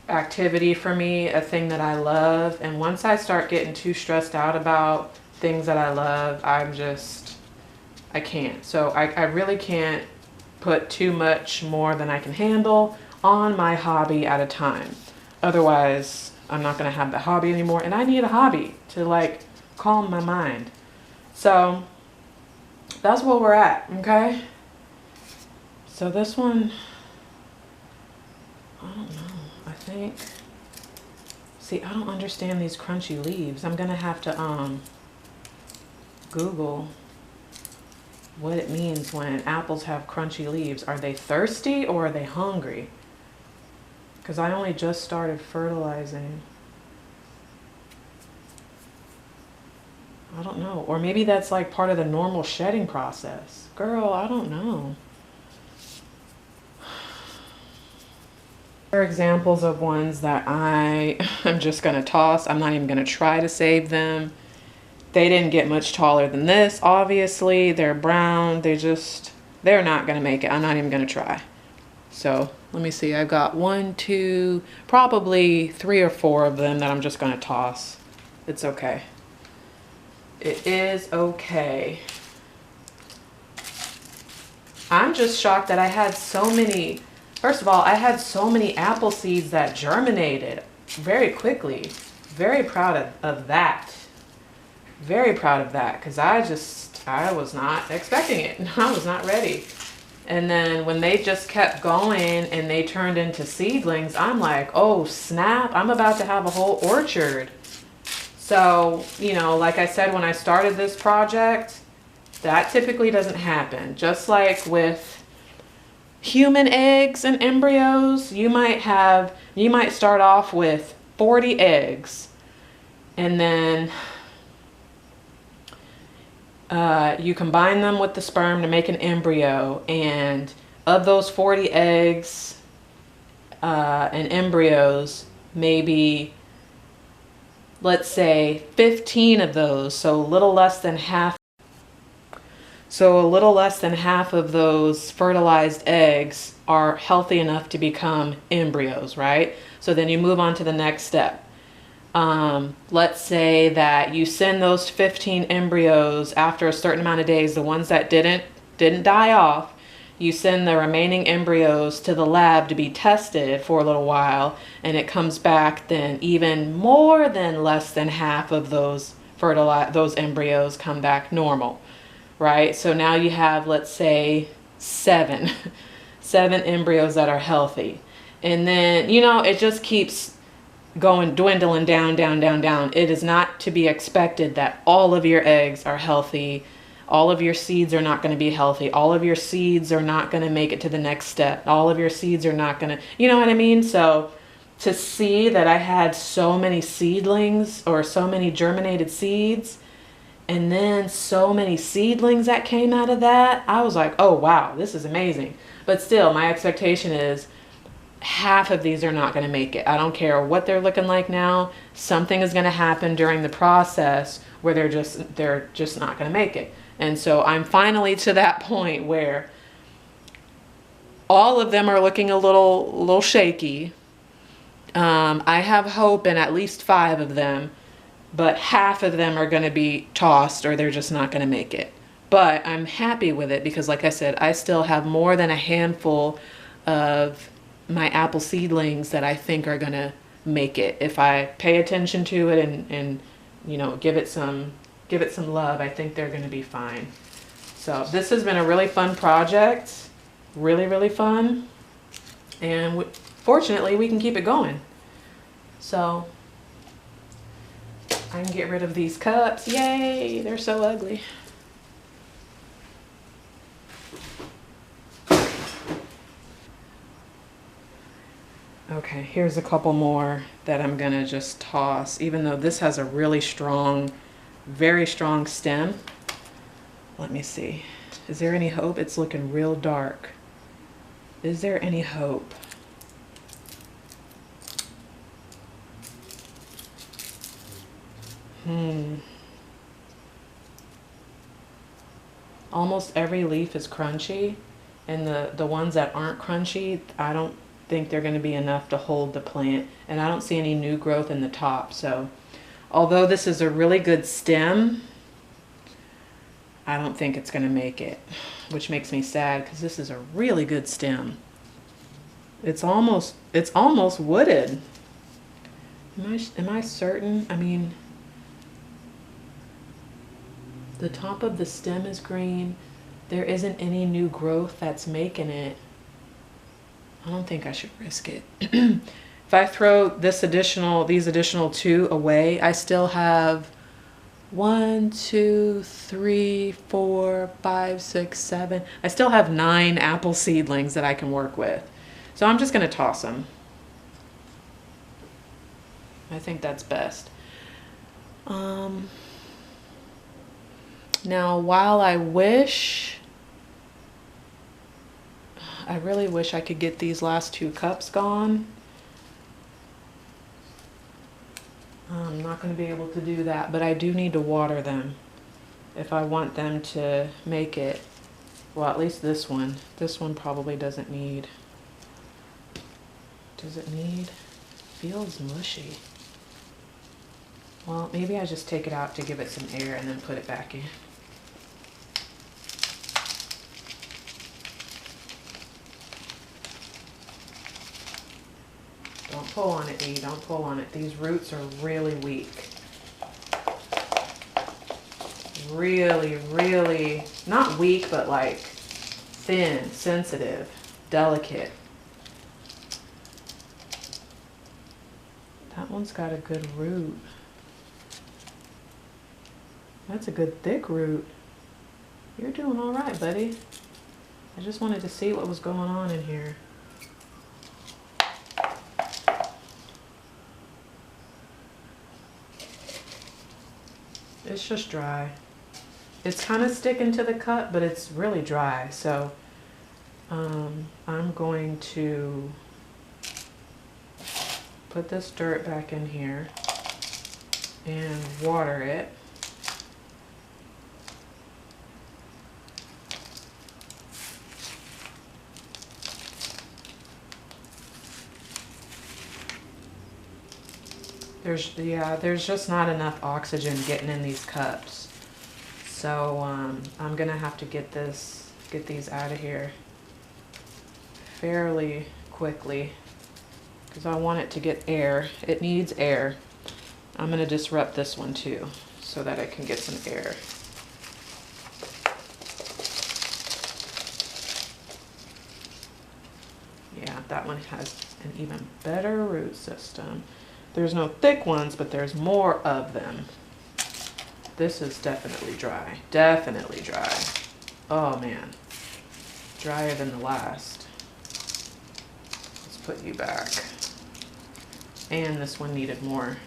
activity for me, a thing that I love. And once I start getting too stressed out about things that I love, I can't. So I really can't put too much more than I can handle on my hobby at a time. Otherwise, I'm not gonna have the hobby anymore, and I need a hobby to like calm my mind. So that's where we're at, okay? So this one, I don't know, I think, see, I don't understand these crunchy leaves. I'm gonna have to Google what it means when apples have crunchy leaves. Are they thirsty or are they hungry? Because I only just started fertilizing. I don't know. Or maybe that's like part of the normal shedding process. Girl, I don't know. There are examples of ones that I am just going to toss. I'm not even going to try to save them. They didn't get much taller than this, obviously. They're brown. They're not going to make it. I'm not even going to try. So let me see. I've got 1, 2, probably 3 or 4 of them that I'm just going to toss. It's okay. It is okay. I'm just shocked that I had so many. First of all, I had so many apple seeds that germinated very quickly. Very proud of that. Very proud of that, because I was not expecting it. I was not ready. And then when they just kept going and they turned into seedlings, I'm like, oh snap, I'm about to have a whole orchard. So, you know, like I said, when I started this project, that typically doesn't happen. Just like with human eggs and embryos, you might start off with 40 eggs, and then you combine them with the sperm to make an embryo, and of those 40 eggs and embryos, maybe, let's say 15 of those, so a little less than half of those fertilized eggs are healthy enough to become embryos, right? So then you move on to the next step. Let's say that you send those 15 embryos after a certain amount of days, the ones that didn't die off, you send the remaining embryos to the lab to be tested for a little while, and it comes back then even more than less than half of those embryos come back normal, right? So now you have, let's say, 7 embryos that are healthy. And then, you know, it just keeps going, dwindling down, down, down, down. It is not to be expected that all of your eggs are healthy. All of your seeds are not going to be healthy. All of your seeds are not going to make it to the next step. All of your seeds are not going to, you know what I mean? So to see that I had so many seedlings or so many germinated seeds, and then so many seedlings that came out of that, I was like, oh wow, this is amazing. But still, my expectation is half of these are not going to make it. I don't care what they're looking like now. Something is going to happen during the process where they're just not going to make it. And so I'm finally to that point where all of them are looking a little shaky. I have hope in at least 5 of them, but half of them are going to be tossed or they're just not going to make it. But I'm happy with it because, like I said, I still have more than a handful of my apple seedlings that I think are going to make it. If I pay attention to it and you know, give it some love, I think they're going to be fine. So this has been a really fun project. Really, really fun. And fortunately, we can keep it going. So I can get rid of these cups. Yay, they're so ugly. Okay, here's a couple more that I'm gonna just toss, even though this has a really strong, very strong stem. Let me see. Is there any hope? It's looking real dark. Is there any hope? Almost every leaf is crunchy, and the ones that aren't crunchy, I don't think they're going to be enough to hold the plant, and I don't see any new growth in the top. So although this is a really good stem, I don't think it's going to make it, which makes me sad because this is a really good stem. It's almost wooded. Am I certain? I mean, the top of the stem is green. There isn't any new growth that's making it. I don't think I should risk it. If I throw these additional 2 away, I still have 1, 2, 3, 4, 5, 6, 7. I still have 9 apple seedlings that I can work with. So I'm just going to toss them. I think that's best. Now, while I really wish I could get these last 2 cups gone. I'm not going to be able to do that, but I do need to water them if I want them to make it. Well, at least this one. This one probably doesn't need. Does it need? Feels mushy. Well, maybe I just take it out to give it some air and then put it back in. Don't pull on it, E. Don't pull on it. These roots are really weak. Really, really, not weak, but like thin, sensitive, delicate. That one's got a good root. That's a good thick root. You're doing all right, buddy. I just wanted to see what was going on in here. It's just dry. It's kind of sticking to the cup, but it's really dry. So I'm going to put this dirt back in here and water it. There's just not enough oxygen getting in these cups. So I'm gonna have to get these out of here fairly quickly because I want it to get air. It needs air. I'm gonna disrupt this one too so that it can get some air. Yeah, that one has an even better root system. There's no thick ones, but there's more of them. This is definitely dry. Definitely dry. Oh man. Drier than the last. Let's put you back. And this one needed more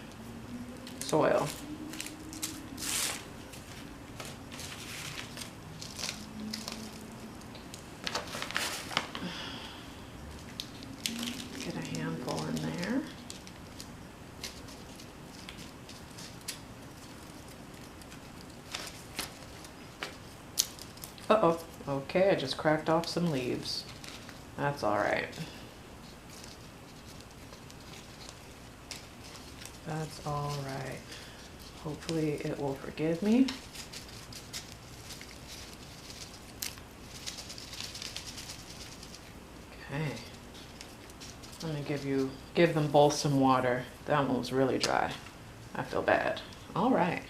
soil. Get Uh-oh. Okay, I just cracked off some leaves. That's all right. That's all right. Hopefully it will forgive me. Okay. I'm gonna give them both some water. That one was really dry. I feel bad. All right.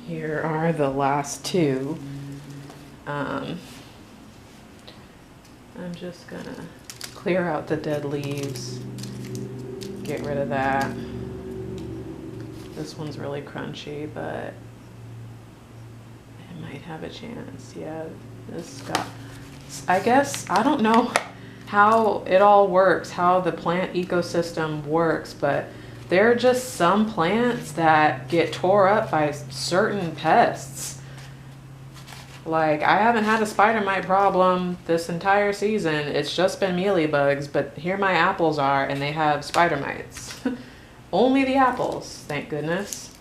Here are the last two. I'm just gonna clear out the dead leaves. Get rid of that. This one's really crunchy, but it might have a chance. Yeah, this got, I guess, I don't know how it all works, how the plant ecosystem works, but there are just some plants that get tore up by certain pests. Like, I haven't had a spider mite problem this entire season. It's just been mealybugs, but here my apples are and they have spider mites. Only the apples, thank goodness.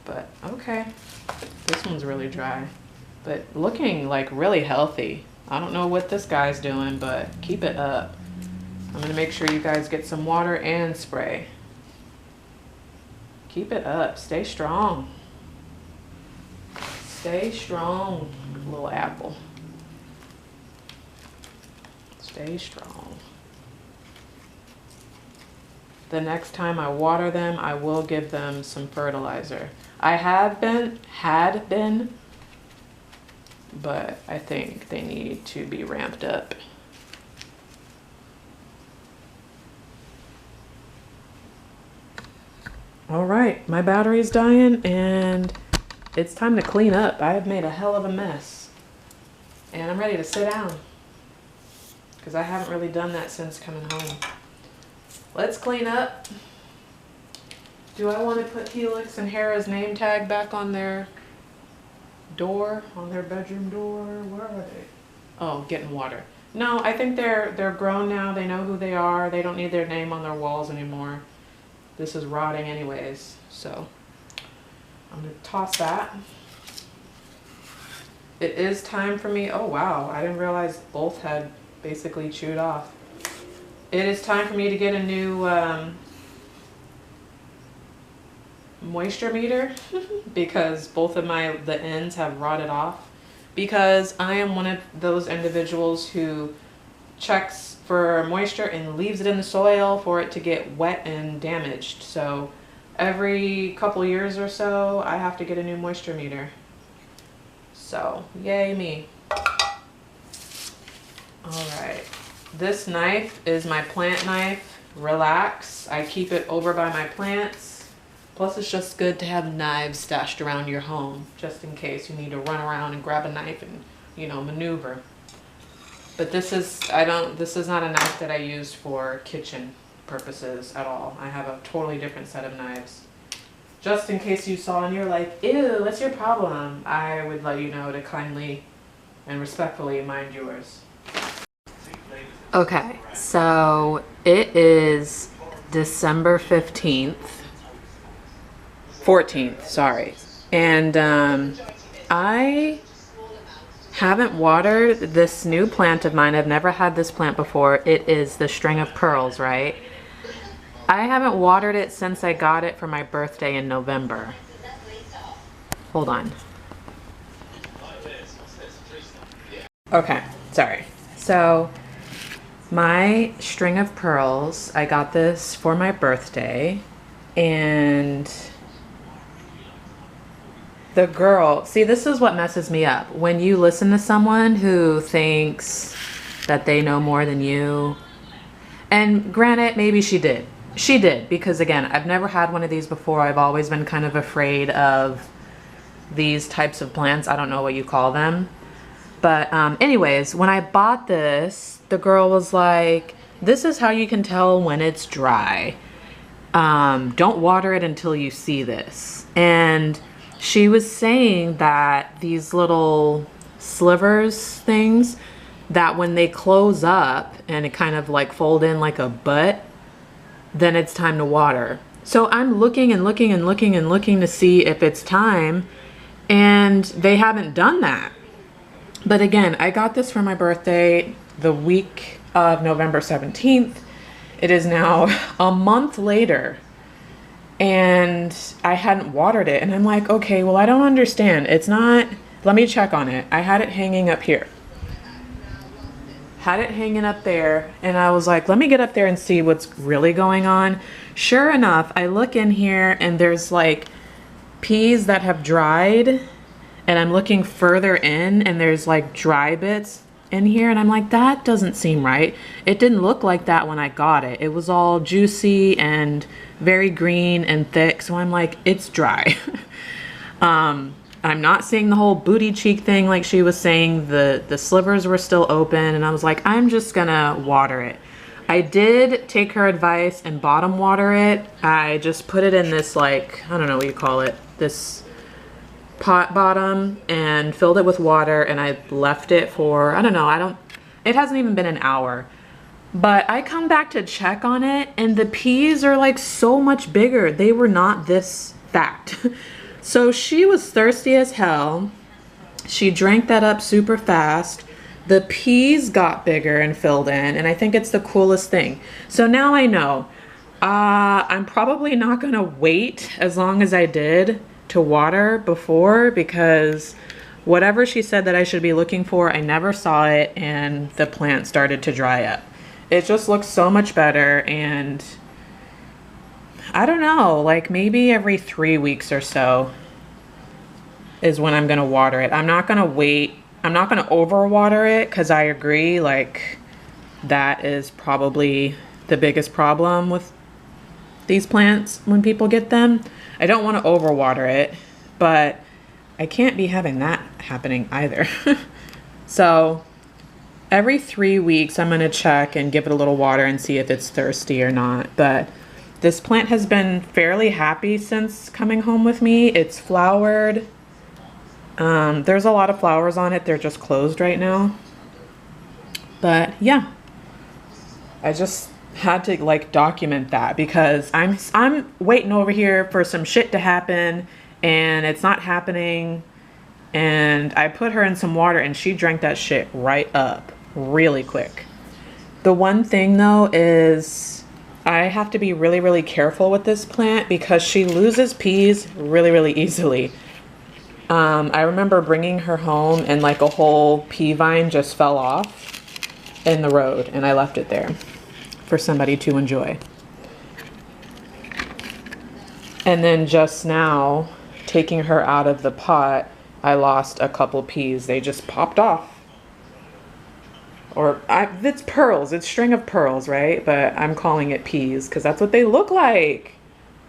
But okay, this one's really dry, but looking like really healthy. I don't know what this guy's doing, but keep it up. I'm gonna make sure you guys get some water and spray. Keep it up, stay strong. Stay strong, little apple. Stay strong. The next time I water them, I will give them some fertilizer. I had been, but I think they need to be ramped up. All right, my battery's dying and it's time to clean up. I have made a hell of a mess and I'm ready to sit down because I haven't really done that since coming home. Let's clean up. Do I want to put Helix and Hera's name tag back on their door, on their bedroom door? Where are they? Oh, getting water. No, I think they're grown now. They know who they are. They don't need their name on their walls anymore. This is rotting anyways, so I'm gonna toss that. It is time for me. Oh wow, I didn't realize both had basically chewed off. It is time for me to get a new moisture meter because both of the ends have rotted off, because I am one of those individuals who checks for moisture and leaves it in the soil for it to get wet and damaged. So every couple years or so I have to get a new moisture meter. So yay me. All right, this knife is my plant knife, Relax. I keep it over by my plants. Plus it's just good to have knives stashed around your home just in case you need to run around and grab a knife and, you know, maneuver. But this is not a knife that I use for kitchen purposes at all. I have a totally different set of knives. Just in case you saw and you're like, ew, what's your problem? I would let you know to kindly and respectfully mind yours. Okay, so it is December 14th, sorry. And I haven't watered this new plant of mine. I've never had this plant before. It is the string of pearls, right? I haven't watered it since I got it for my birthday in November. Hold on. Okay, sorry. So my string of pearls, I got this for my birthday, and the girl, see, this is what messes me up. When you listen to someone who thinks that they know more than you, and granted, maybe she did. She did, because again, I've never had one of these before. I've always been kind of afraid of these types of plants. I don't know what you call them. But anyways, when I bought this, the girl was like, this is how you can tell when it's dry. Don't water it until you see this. And she was saying that these little slivers things, that when they close up and it kind of like fold in like a butt, then it's time to water. So I'm looking and looking and looking and looking to see if it's time, and they haven't done that. But again, I got this for my birthday the week of November 17th. It is now a month later, and I hadn't watered it. And I'm like, okay, well, I don't understand. It's not, let me check on it. I had it hanging up here. Had it hanging up there, and I was like, let me get up there and see what's really going on. Sure enough, I look in here and there's like peas that have dried, and I'm looking further in and there's like dry bits in here, and I'm like, that doesn't seem right. It didn't look like that when I got it. It was all juicy and very green and thick, so I'm like, it's dry. I'm not seeing the whole booty cheek thing like she was saying. The slivers were still open, and I was like, I'm just gonna water it. I did take her advice and bottom water it. I just put it in this, like, I don't know what you call it, this pot bottom, and filled it with water, and I left it for, I don't know, it hasn't even been an hour. But I come back to check on it, and the peas are like so much bigger. They were not this fat. So she was thirsty as hell. She drank that up super fast. The peas got bigger and filled in, and I think it's the coolest thing. So now I know. I'm probably not gonna wait as long as I did to water before, because whatever she said that I should be looking for, I never saw it, and the plant started to dry up. It just looks so much better, and I don't know, like maybe every 3 weeks or so is when I'm gonna water it. I'm not gonna wait. I'm not gonna overwater it, because I agree, like that is probably the biggest problem with these plants when people get them. I don't want to overwater it, but I can't be having that happening either. So every 3 weeks I'm gonna check and give it a little water and see if it's thirsty or not. But this plant has been fairly happy since coming home with me. It's flowered. There's a lot of flowers on it. They're just closed right now. But yeah, I just had to like document that, because I'm waiting over here for some shit to happen, and it's not happening. And I put her in some water, and she drank that shit right up really quick. The one thing though is I have to be really, really careful with this plant, because she loses peas really, really easily. I remember bringing her home, and like a whole pea vine just fell off in the road, and I left it there for somebody to enjoy. And then just now, taking her out of the pot, I lost a couple peas. They just popped off. It's pearls, it's string of pearls, right? But I'm calling it peas because that's what they look like.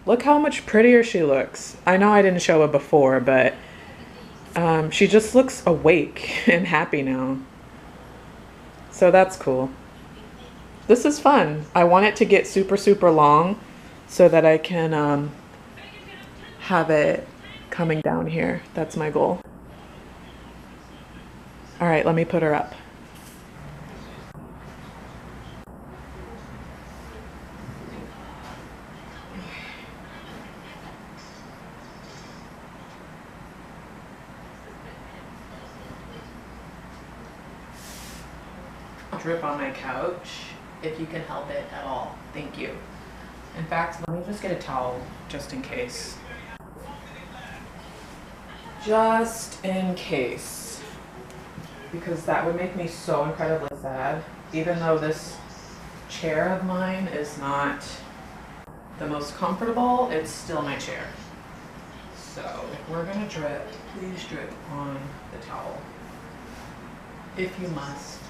Look how much prettier she looks. I know I didn't show it before, but she just looks awake and happy now. So that's cool. This is fun. I want it to get super, super long so that I can have it coming down here. That's my goal. All right, let me put her up. Drip on my couch if you can help it at all. Thank you. In fact, let me just get a towel just in case. Just in case. Because that would make me so incredibly sad. Even though this chair of mine is not the most comfortable, it's still my chair. So if we're gonna drip, please drip on the towel. If you must.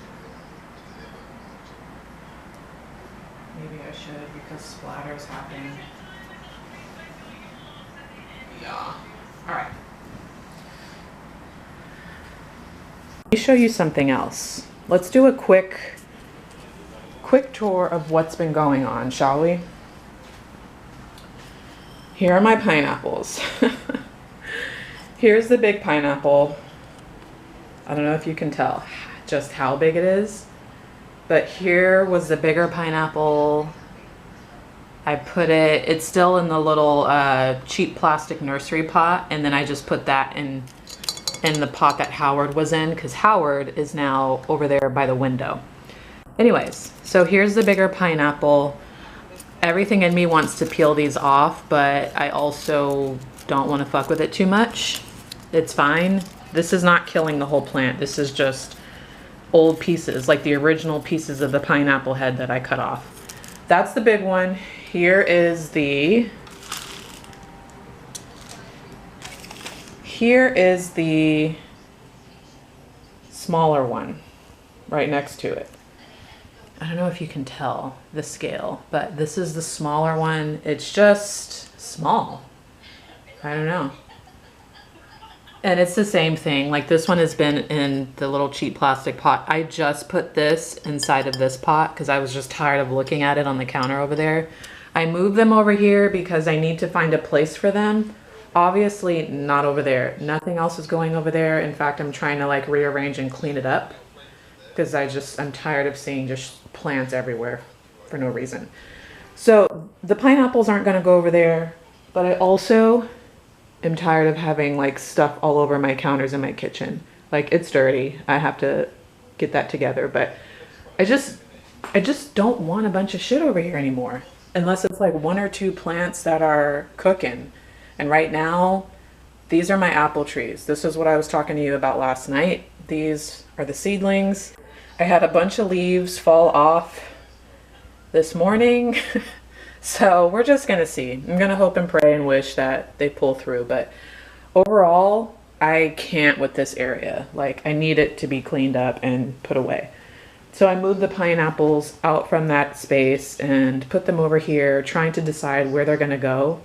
Maybe I should, because splatters happen. Yeah. Alright. Let me show you something else. Let's do a quick tour of what's been going on, shall we? Here are my pineapples. Here's the big pineapple. I don't know if you can tell just how big it is. But here was the bigger pineapple I put it, it's still in the little cheap plastic nursery pot, and then I just put that in the pot that Howard was in, because Howard is now over there by the window. Anyways, so here's the bigger pineapple. Everything in me wants to peel these off, but I also don't want to fuck with it too much. It's fine. This is not killing the whole plant. This is just old pieces, like the original pieces of the pineapple head that I cut off. That's the big one. Here is the smaller one right next to it. I don't know if you can tell the scale, but this is the smaller one. It's just small. I don't know. And it's the same thing. Like this one has been in the little cheap plastic pot. I just put this inside of this pot because I was just tired of looking at it on the counter over there. I moved them over here because I need to find a place for them. Obviously not over there. Nothing else is going over there. In fact, I'm trying to like rearrange and clean it up because I'm tired of seeing just plants everywhere for no reason. So the pineapples aren't going to go over there, but I also am tired of having like stuff all over my counters in my kitchen. Like it's dirty. I have to get that together, but I just don't want a bunch of shit over here anymore. Unless it's like 1 or 2 plants that are cooking. And right now, these are my apple trees. This is what I was talking to you about last night. These are the seedlings. I had a bunch of leaves fall off this morning. So we're just gonna see. I'm gonna hope and pray and wish that they pull through. But overall, I can't with this area. Like I need it to be cleaned up and put away. So I moved the pineapples out from that space and put them over here, trying to decide where they're gonna go.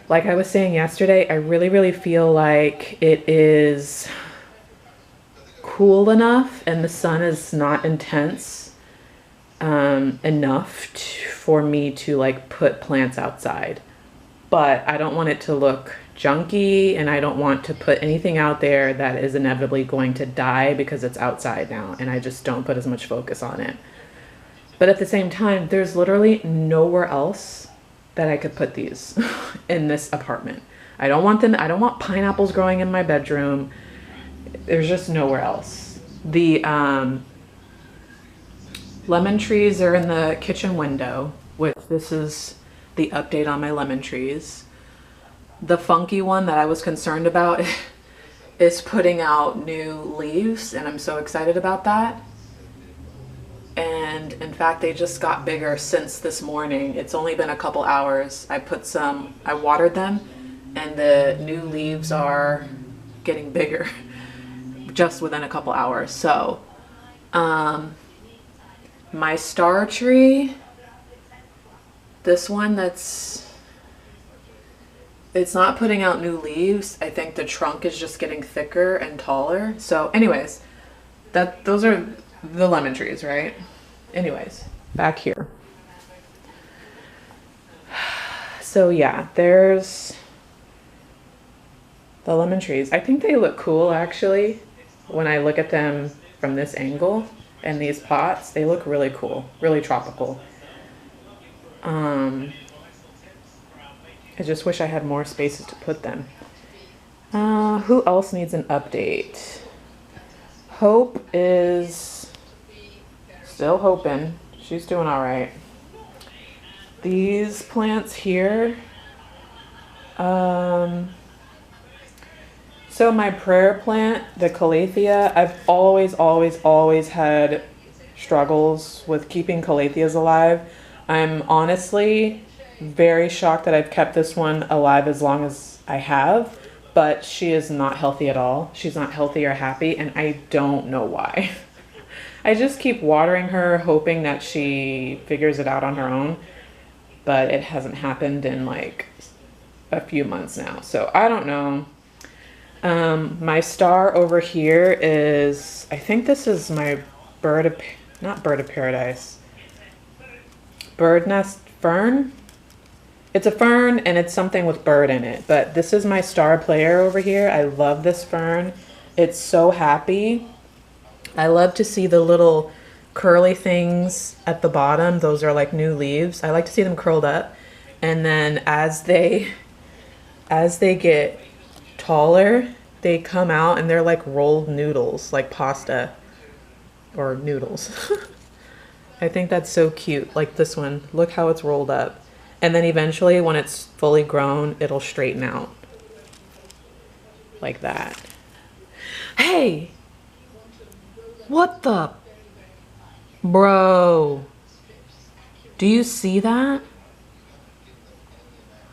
Like I was saying yesterday, I really feel like it is cool enough and the sun is not intense enough for me to like put plants outside. But I don't want it to look junky, and I don't want to put anything out there that is inevitably going to die because it's outside now, and I just don't put as much focus on it. But at the same time, there's literally nowhere else that I could put these in this apartment. I don't want pineapples growing in my bedroom. There's just nowhere else. The lemon trees are in the kitchen window, which this is the update on my lemon trees. The funky one that I was concerned about is putting out new leaves, and I'm so excited about that. And in fact, they just got bigger since this morning. It's only been a couple hours. I watered them, and the new leaves are getting bigger just within a couple hours. So my star tree, this one it's not putting out new leaves. I think the trunk is just getting thicker and taller. So anyways, those are the lemon trees, right? Anyways, back here. So yeah, there's the lemon trees. I think they look cool actually. When I look at them from this angle and these pots, they look really cool, really tropical. I just wish I had more spaces to put them. Who else needs an update? Hope is still hoping. She's doing all right. These plants here. So my prayer plant, the calathea, I've always had struggles with keeping calatheas alive. I'm honestly very shocked that I've kept this one alive as long as I have, but she is not healthy at all. She's not healthy or happy, and I don't know why. I just keep watering her, hoping that she figures it out on her own, but it hasn't happened in like a few months now, so I don't know. My star over here is, I think this is my bird nest fern. It's a fern and it's something with bird in it, but this is my star player over here. I love this fern. It's so happy. I love to see the little curly things at the bottom. Those are like new leaves. I like to see them curled up. And then as they get taller, they come out and they're like rolled noodles, like pasta or noodles. I think that's so cute. Like this one, look how it's rolled up. And then eventually when it's fully grown, it'll straighten out like that. Hey, what the, bro, do you see that?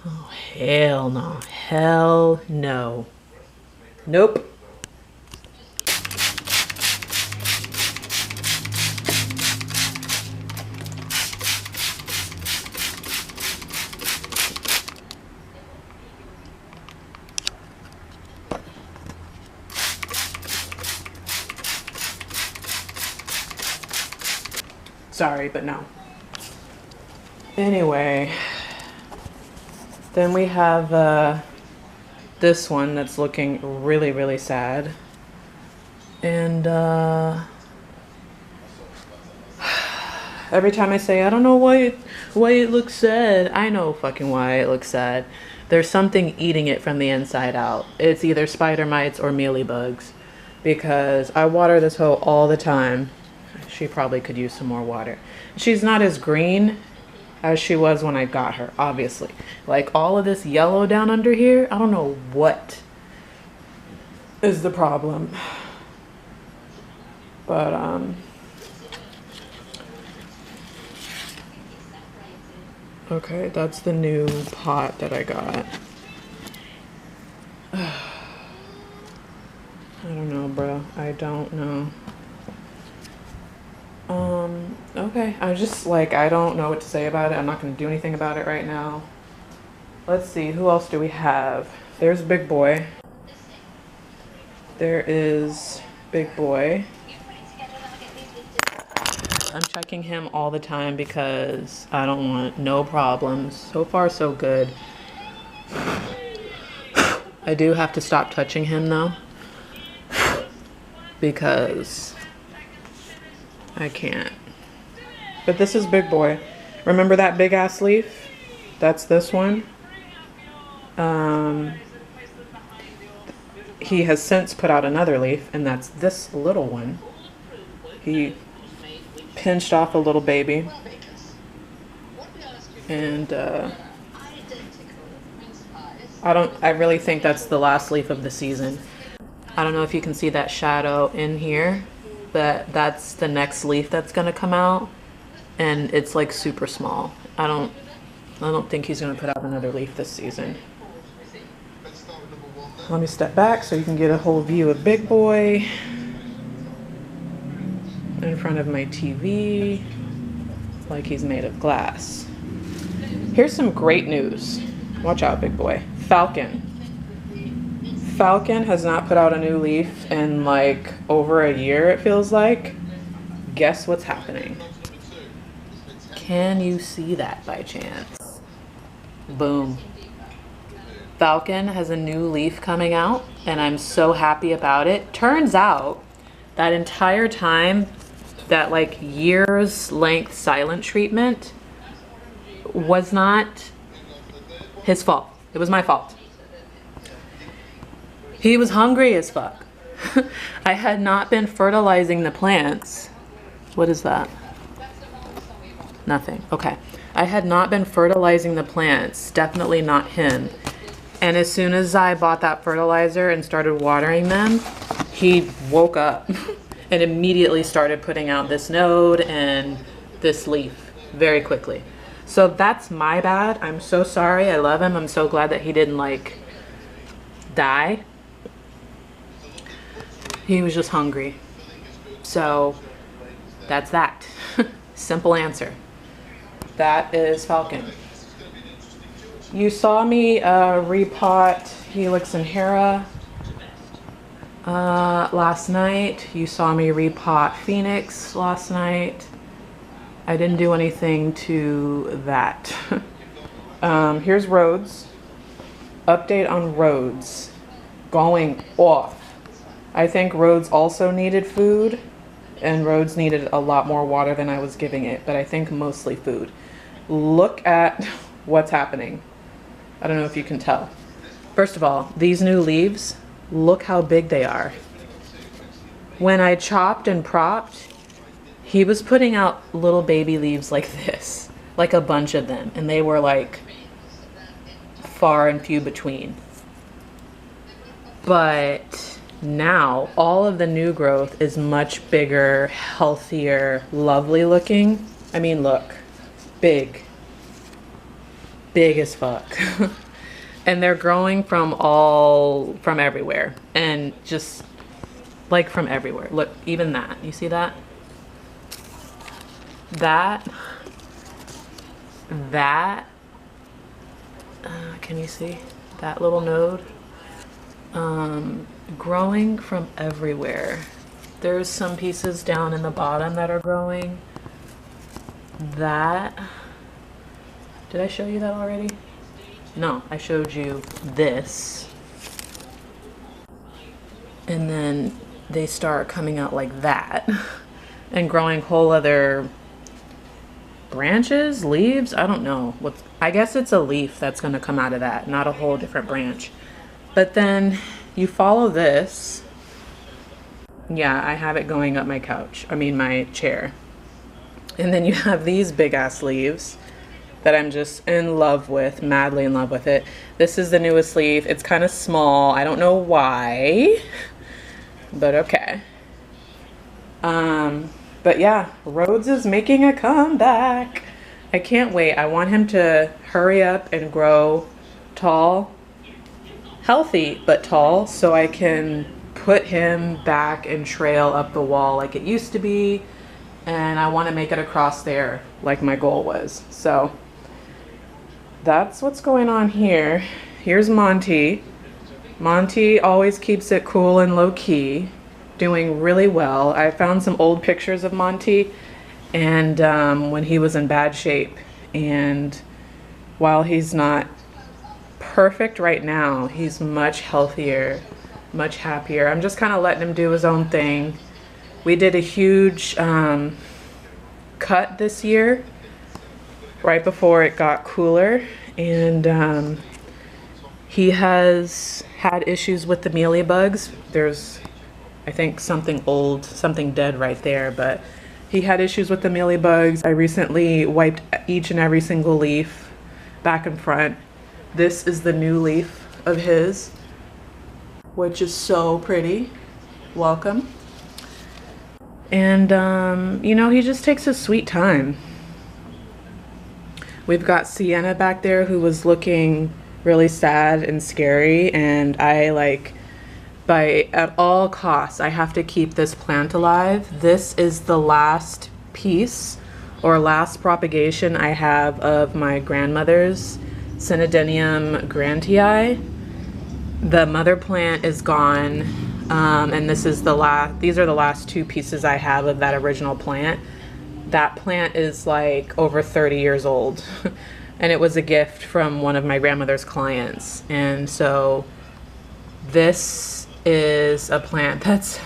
Oh, hell no, hell no. Nope. Sorry, but no. Anyway, then we have this one that's looking really, really sad. And every time I say, I don't know why it looks sad, I know fucking why it looks sad. There's something eating it from the inside out. It's either spider mites or mealybugs, because I water this hoe all the time. She probably could use some more water. She's not as green as she was when I got her, obviously. Like all of this yellow down under here, I don't know what is the problem. But okay, that's the new pot that I got. I don't know, bro. I don't know. Okay, I just like, I don't know what to say about it. I'm not gonna do anything about it right now. Let's see, who else do we have? There's Big Boy. There is Big Boy. I'm checking him all the time because I don't want no problems. So far, so good. I do have to stop touching him though, because I can't. But this is Big Boy. Remember that big ass leaf? That's this one. He has since put out another leaf, and that's this little one. He pinched off a little baby. And I really think that's the last leaf of the season. I don't know if you can see that shadow in here, but that's the next leaf that's gonna come out, and it's like super small. I don't think he's gonna put out another leaf this season. Let me step back so you can get a whole view of Big Boy in front of my TV, like he's made of glass. Here's some great news. Watch out, Big Boy. Falcon. Falcon has not put out a new leaf in like over a year, it feels like. Guess what's happening? Can you see that by chance? Boom. Falcon has a new leaf coming out, and I'm so happy about it. Turns out that entire time, that like years length silent treatment was not his fault. It was my fault. He was hungry as fuck. I had not been fertilizing the plants. What is that? Nothing. Okay. I had not been fertilizing the plants. Definitely not him. And as soon as I bought that fertilizer and started watering them, he woke up and immediately started putting out this node and this leaf very quickly. So that's my bad. I'm so sorry. I love him. I'm so glad that he didn't like die. He was just hungry. So that's that. Simple answer. That is Falcon. You saw me repot Helix and Hera last night. You saw me repot Phoenix last night. I didn't do anything to that. Here's Rhodes. Update on Rhodes. Going off. I think Rhodes also needed food, and Rhodes needed a lot more water than I was giving it, but I think mostly food. Look at what's happening. I don't know if you can tell. First of all, these new leaves, look how big they are. When I chopped and propped, he was putting out little baby leaves like this, like a bunch of them, and they were like far and few between. But now all of the new growth is much bigger, healthier, lovely looking. I mean, look, big as fuck. And they're growing from everywhere, and just like from everywhere. Look, even that, you see that? Can you see that little node? Growing from everywhere. There's some pieces down in the bottom that are growing. That, did I show you that already? No, I showed you this. And then they start coming out like that and growing whole other branches, leaves. I don't know what, I guess it's a leaf that's going to come out of that, not a whole different branch. But then you follow this. Yeah, I have it going up my couch, my chair. And then you have these big ass leaves that I'm just in love with, madly in love with it. This is the newest leaf. It's kind of small. I don't know why, but okay. But yeah, Rhodes is making a comeback. I can't wait. I want him to hurry up and grow tall, healthy but tall, so I can put him back and trail up the wall like it used to be. And I want to make it across there like my goal was. So that's what's going on here. Here's Monty. Monty always keeps it cool and low key, doing really well. I found some old pictures of Monty and when he was in bad shape. And while he's not perfect right now, he's much healthier, much happier. I'm just kind of letting him do his own thing. We did a huge cut this year, right before it got cooler, and he has had issues with the mealybugs. There's, I think, something old, something dead right there, but he had issues with the mealybugs. I recently wiped each and every single leaf back and front. This is the new leaf of his, which is so pretty. Welcome. And you know, he just takes his sweet time. We've got Sienna back there who was looking really sad and scary, and at all costs, I have to keep this plant alive. This is the last piece or last propagation I have of my grandmother's Synodenium grantii. The mother plant is gone, and these are the last two pieces I have of that original plant. That plant is like over 30 years old and it was a gift from one of my grandmother's clients. And so this is a plant that's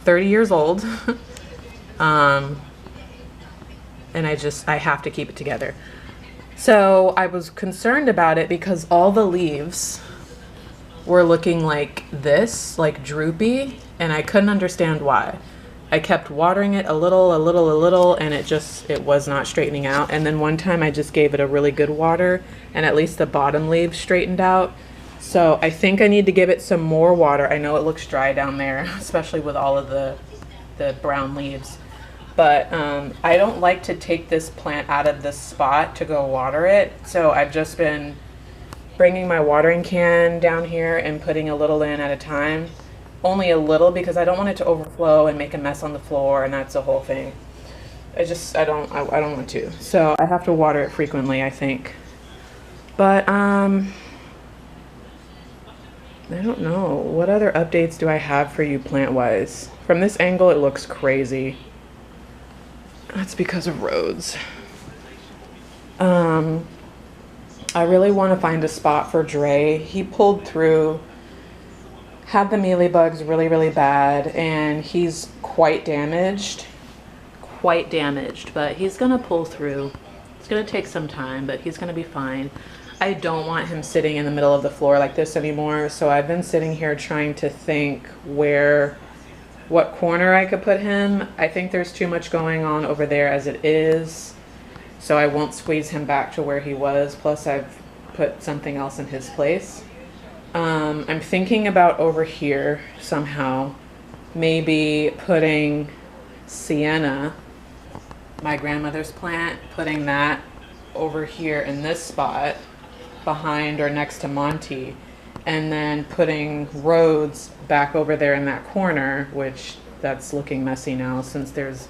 30 years old. And I have to keep it together. So I was concerned about it because all the leaves were looking like this, like droopy, and I couldn't understand why. I kept watering it a little, and it was not straightening out. And then one time I just gave it a really good water, and at least the bottom leaves straightened out. So I think I need to give it some more water. I know it looks dry down there, especially with all of the brown leaves. But I don't like to take this plant out of this spot to go water it. So I've just been bringing my watering can down here and putting a little in at a time. Only a little, because I don't want it to overflow and make a mess on the floor, and that's the whole thing. I don't want to. So I have to water it frequently, I think. But I don't know. What other updates do I have for you plant-wise? From this angle, it looks crazy. That's because of Rhodes. I really want to find a spot for Dre. He pulled through, had the mealybugs really bad, and he's quite damaged, but he's gonna pull through. It's gonna take some time, but he's gonna be fine. I don't want him sitting in the middle of the floor like this anymore, so I've been sitting here trying to think what corner I could put him. I think there's too much going on over there as it is, so I won't squeeze him back to where he was. Plus I've put something else in his place. I'm thinking about over here somehow, maybe putting Sienna, my grandmother's plant, putting that over here in this spot behind or next to Monty, and then putting Rhodes back over there in that corner, which that's looking messy now since there's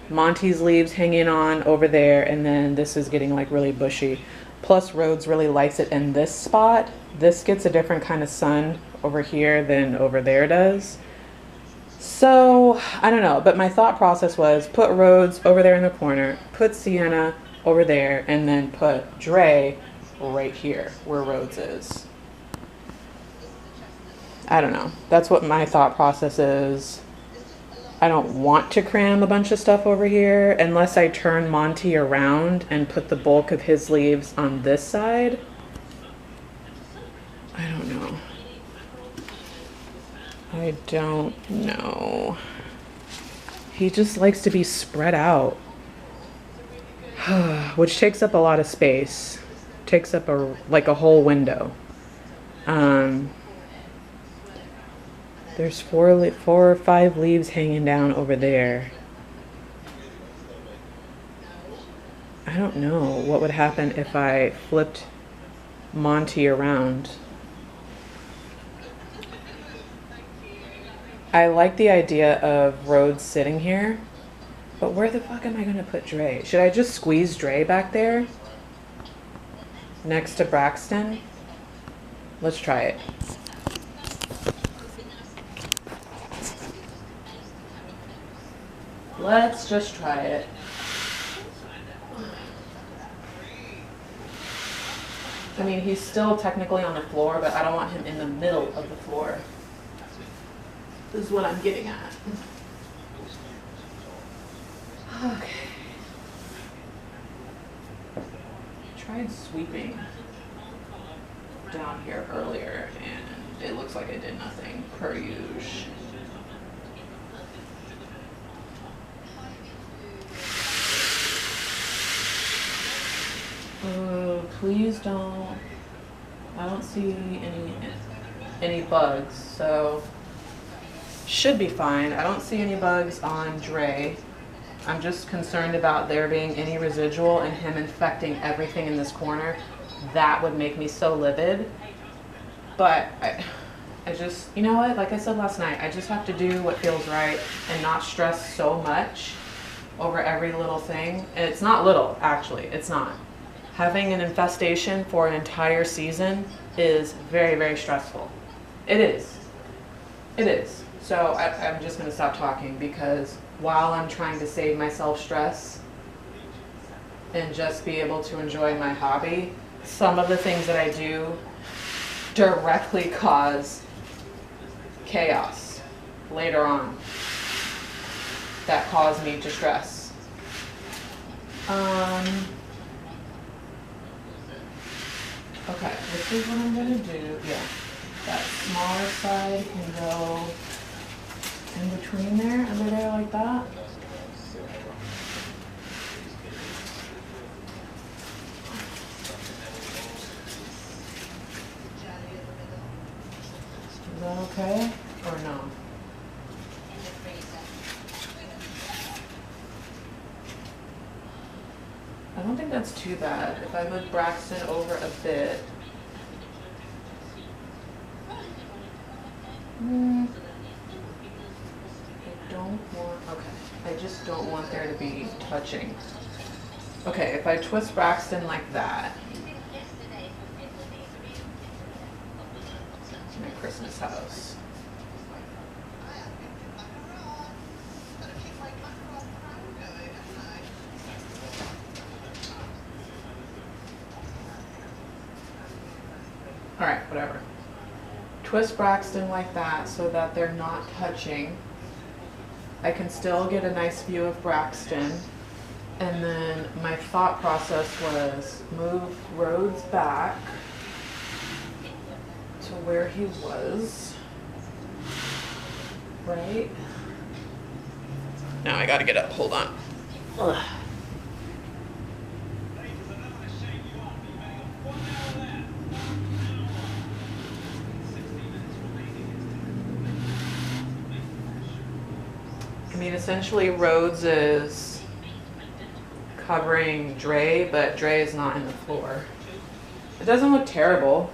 Monty's leaves hanging on over there, and then this is getting like really bushy. Plus Rhodes really likes it in this spot. This gets a different kind of sun over here than over there does. So I don't know, but my thought process was put Rhodes over there in the corner, put Sienna over there, and then put Dre right here where Rhodes is. I don't know. That's what my thought process is. I don't want to cram a bunch of stuff over here unless I turn Monty around and put the bulk of his leaves on this side. I don't know. I don't know. He just likes to be spread out, which takes up a lot of space. Takes up like a whole window. There's four or five leaves hanging down over there. I don't know what would happen if I flipped Monty around. I like the idea of Rhodes sitting here, but where the fuck am I gonna put Dre? Should I just squeeze Dre back there next to Braxton? Let's try it. Let's just try it. I mean, he's still technically on the floor, but I don't want him in the middle of the floor. This is what I'm getting at. Okay. I tried sweeping down here earlier, and it looks like I did nothing, per usual. Please don't. I don't see any bugs, so should be fine. I don't see any bugs on Dre. I'm just concerned about there being any residual and him infecting everything in this corner. That would make me so livid. But I just, you know what? Like I said last night, I just have to do what feels right and not stress so much over every little thing. And it's not little, actually. It's not. Having an infestation for an entire season is very, very stressful. It is. It is. So I'm just going to stop talking, because while I'm trying to save myself stress and just be able to enjoy my hobby, some of the things that I do directly cause chaos later on that cause me to stress. Okay, this is what I'm gonna do. Yeah, that smaller side can go in between there, under there like that. Is that okay, or no? I don't think that's too bad. If I move Braxton over a bit. I don't want, okay. I just don't want there to be touching. Okay, if I twist Braxton like that. My Christmas house. All right, whatever. Twist Braxton like that so that they're not touching. I can still get a nice view of Braxton. And then my thought process was move Rhodes back to where he was, right? Now I gotta get up, hold on. Ugh. I mean, essentially Rhodes is covering Dre, but Dre is not in the floor. It doesn't look terrible.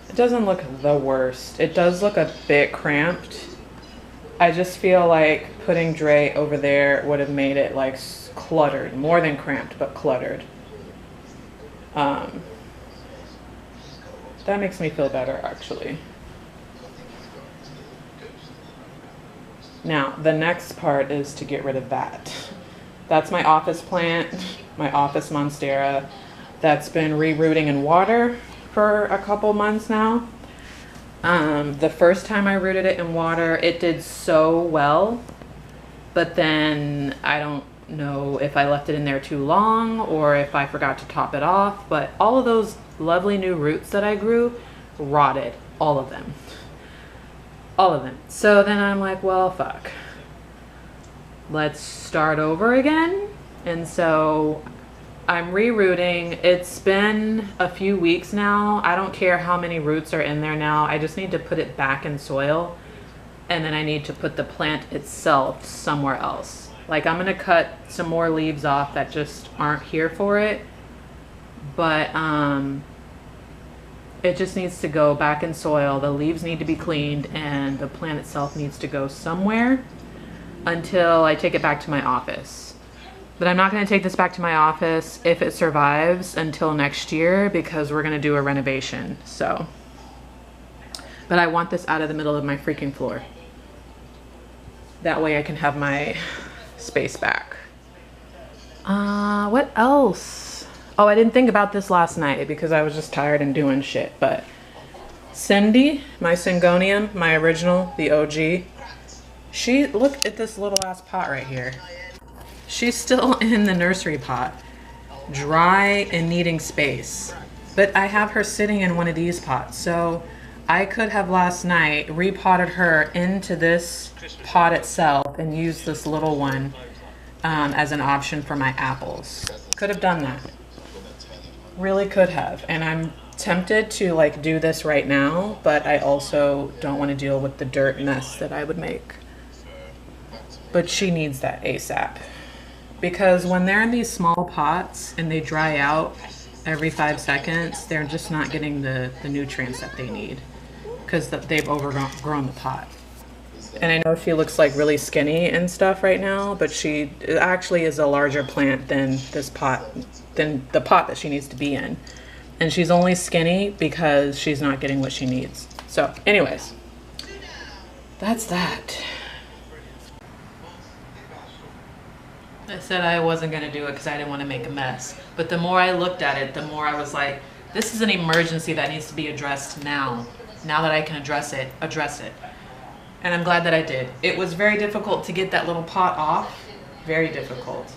It doesn't look the worst. It does look a bit cramped. I just feel like putting Dre over there would have made it like cluttered, more than cramped, but cluttered. That makes me feel better, actually. Now, the next part is to get rid of that. That's my office plant, my office monstera, that's been rerooting in water for a couple months now. The first time I rooted it in water, it did so well, but then I don't know if I left it in there too long or if I forgot to top it off, but all of those lovely new roots that I grew rotted, all of them. All of them. So then I'm like, well, fuck. Let's start over again. And so I'm rerooting. It's been a few weeks now. I don't care how many roots are in there now. I just need to put it back in soil. And then I need to put the plant itself somewhere else. Like I'm gonna cut some more leaves off that just aren't here for it. But it just needs to go back in soil. The leaves need to be cleaned and the plant itself needs to go somewhere until I take it back to my office. But I'm not gonna take this back to my office if it survives until next year because we're gonna do a renovation, so. But I want this out of the middle of my freaking floor. That way I can have my space back. What else? Oh, I didn't think about this last night because I was just tired and doing shit, but Cindy, my Syngonium, my original, the OG, look at this little ass pot right here. She's still in the nursery pot, dry and needing space, but I have her sitting in one of these pots. So I could have last night repotted her into this pot itself and used this little one as an option for my apples. Could have done that. Really could have. And I'm tempted to like do this right now, but I also don't want to deal with the dirt mess that I would make. But she needs that ASAP. Because when they're in these small pots and they dry out every 5 seconds, they're just not getting the nutrients that they need because they've overgrown the pot. And I know she looks like really skinny and stuff right now, but she actually is a larger plant than this pot, than the pot that she needs to be in. And she's only skinny because she's not getting what she needs. So anyways, that's that. I said I wasn't gonna do it because I didn't want to make a mess. But the more I looked at it, the more I was like, this is an emergency that needs to be addressed now. Now that I can address it. And I'm glad that I did. It was very difficult to get that little pot off. Very difficult.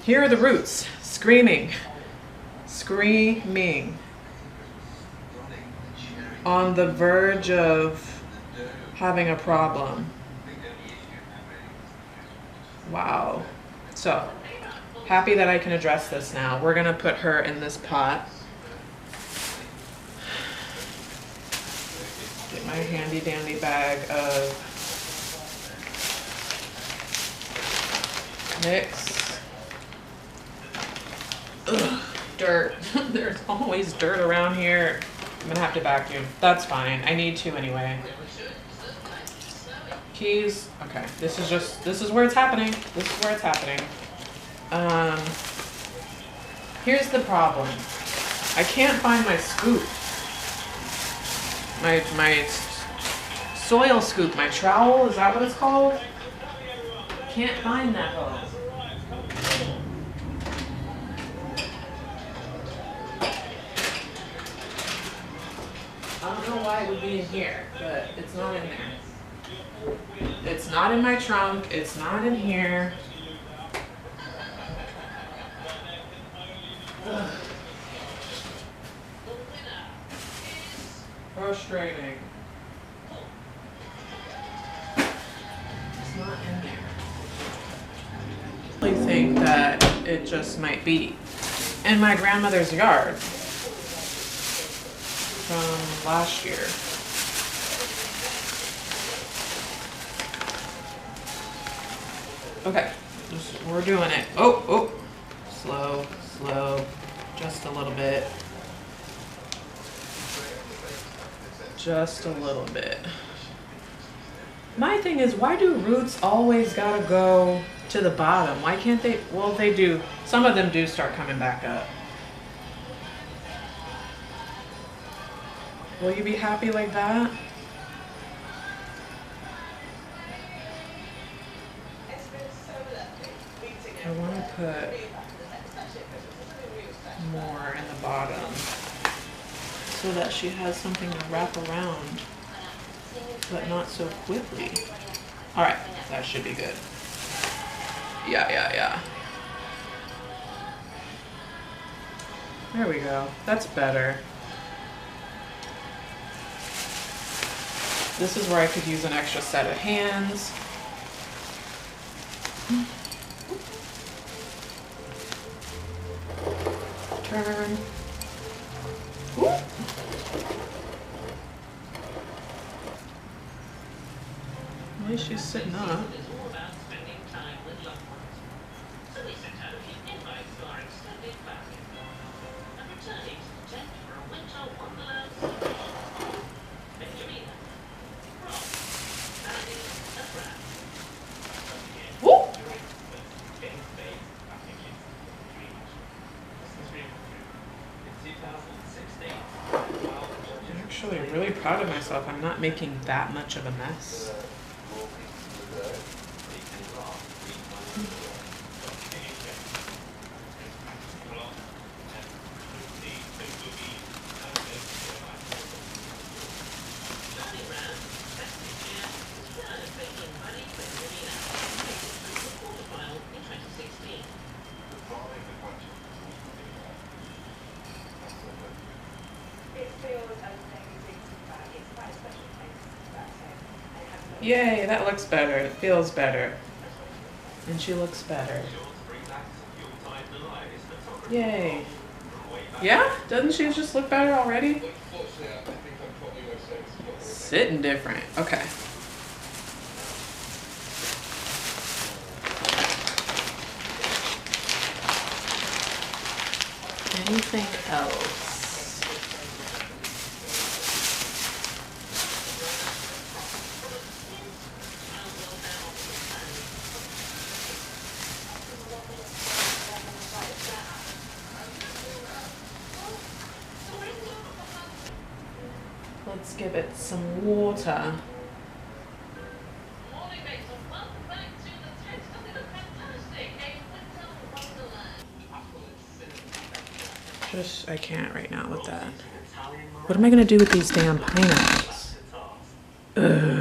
Here are the roots, screaming. On the verge of having a problem. Wow. So, happy that I can address this now. We're gonna put her in this pot. Get my handy dandy bag of mix. Ugh, dirt. There's always dirt around here. I'm gonna have to vacuum. That's fine. I need to anyway. Keys. Okay. This is where it's happening. Here's the problem. I can't find my scoop. My soil scoop, my trowel, is that what it's called? Can't find that hose. I don't know why it would be in here, but it's not in there. It's not in my trunk. It's not in here. Ugh. Frustrating. It's not in there. I think that it just might be in my grandmother's yard from last year. Okay, we're doing it. Oh, slow, just a little bit. Just a little bit. My thing is, why do roots always gotta go to the bottom? Why can't they? Well, they do. Some of them do start coming back up. Will you be happy like that? I want to put more in the bottom so that she has something to wrap around, but not so quickly. All right, that should be good. Yeah. There we go. That's better. This is where I could use an extra set of hands. Turn. Ooh. At least she's sitting up. I'm actually really proud of myself. I'm not making that much of a mess. Yay, that looks better. It feels better. And she looks better. Yay. Yeah? Doesn't she just look better already? Sitting different. Okay. Anything else? Let's give it some water. I can't right now with that. What am I gonna do with these damn pineapples? Ugh.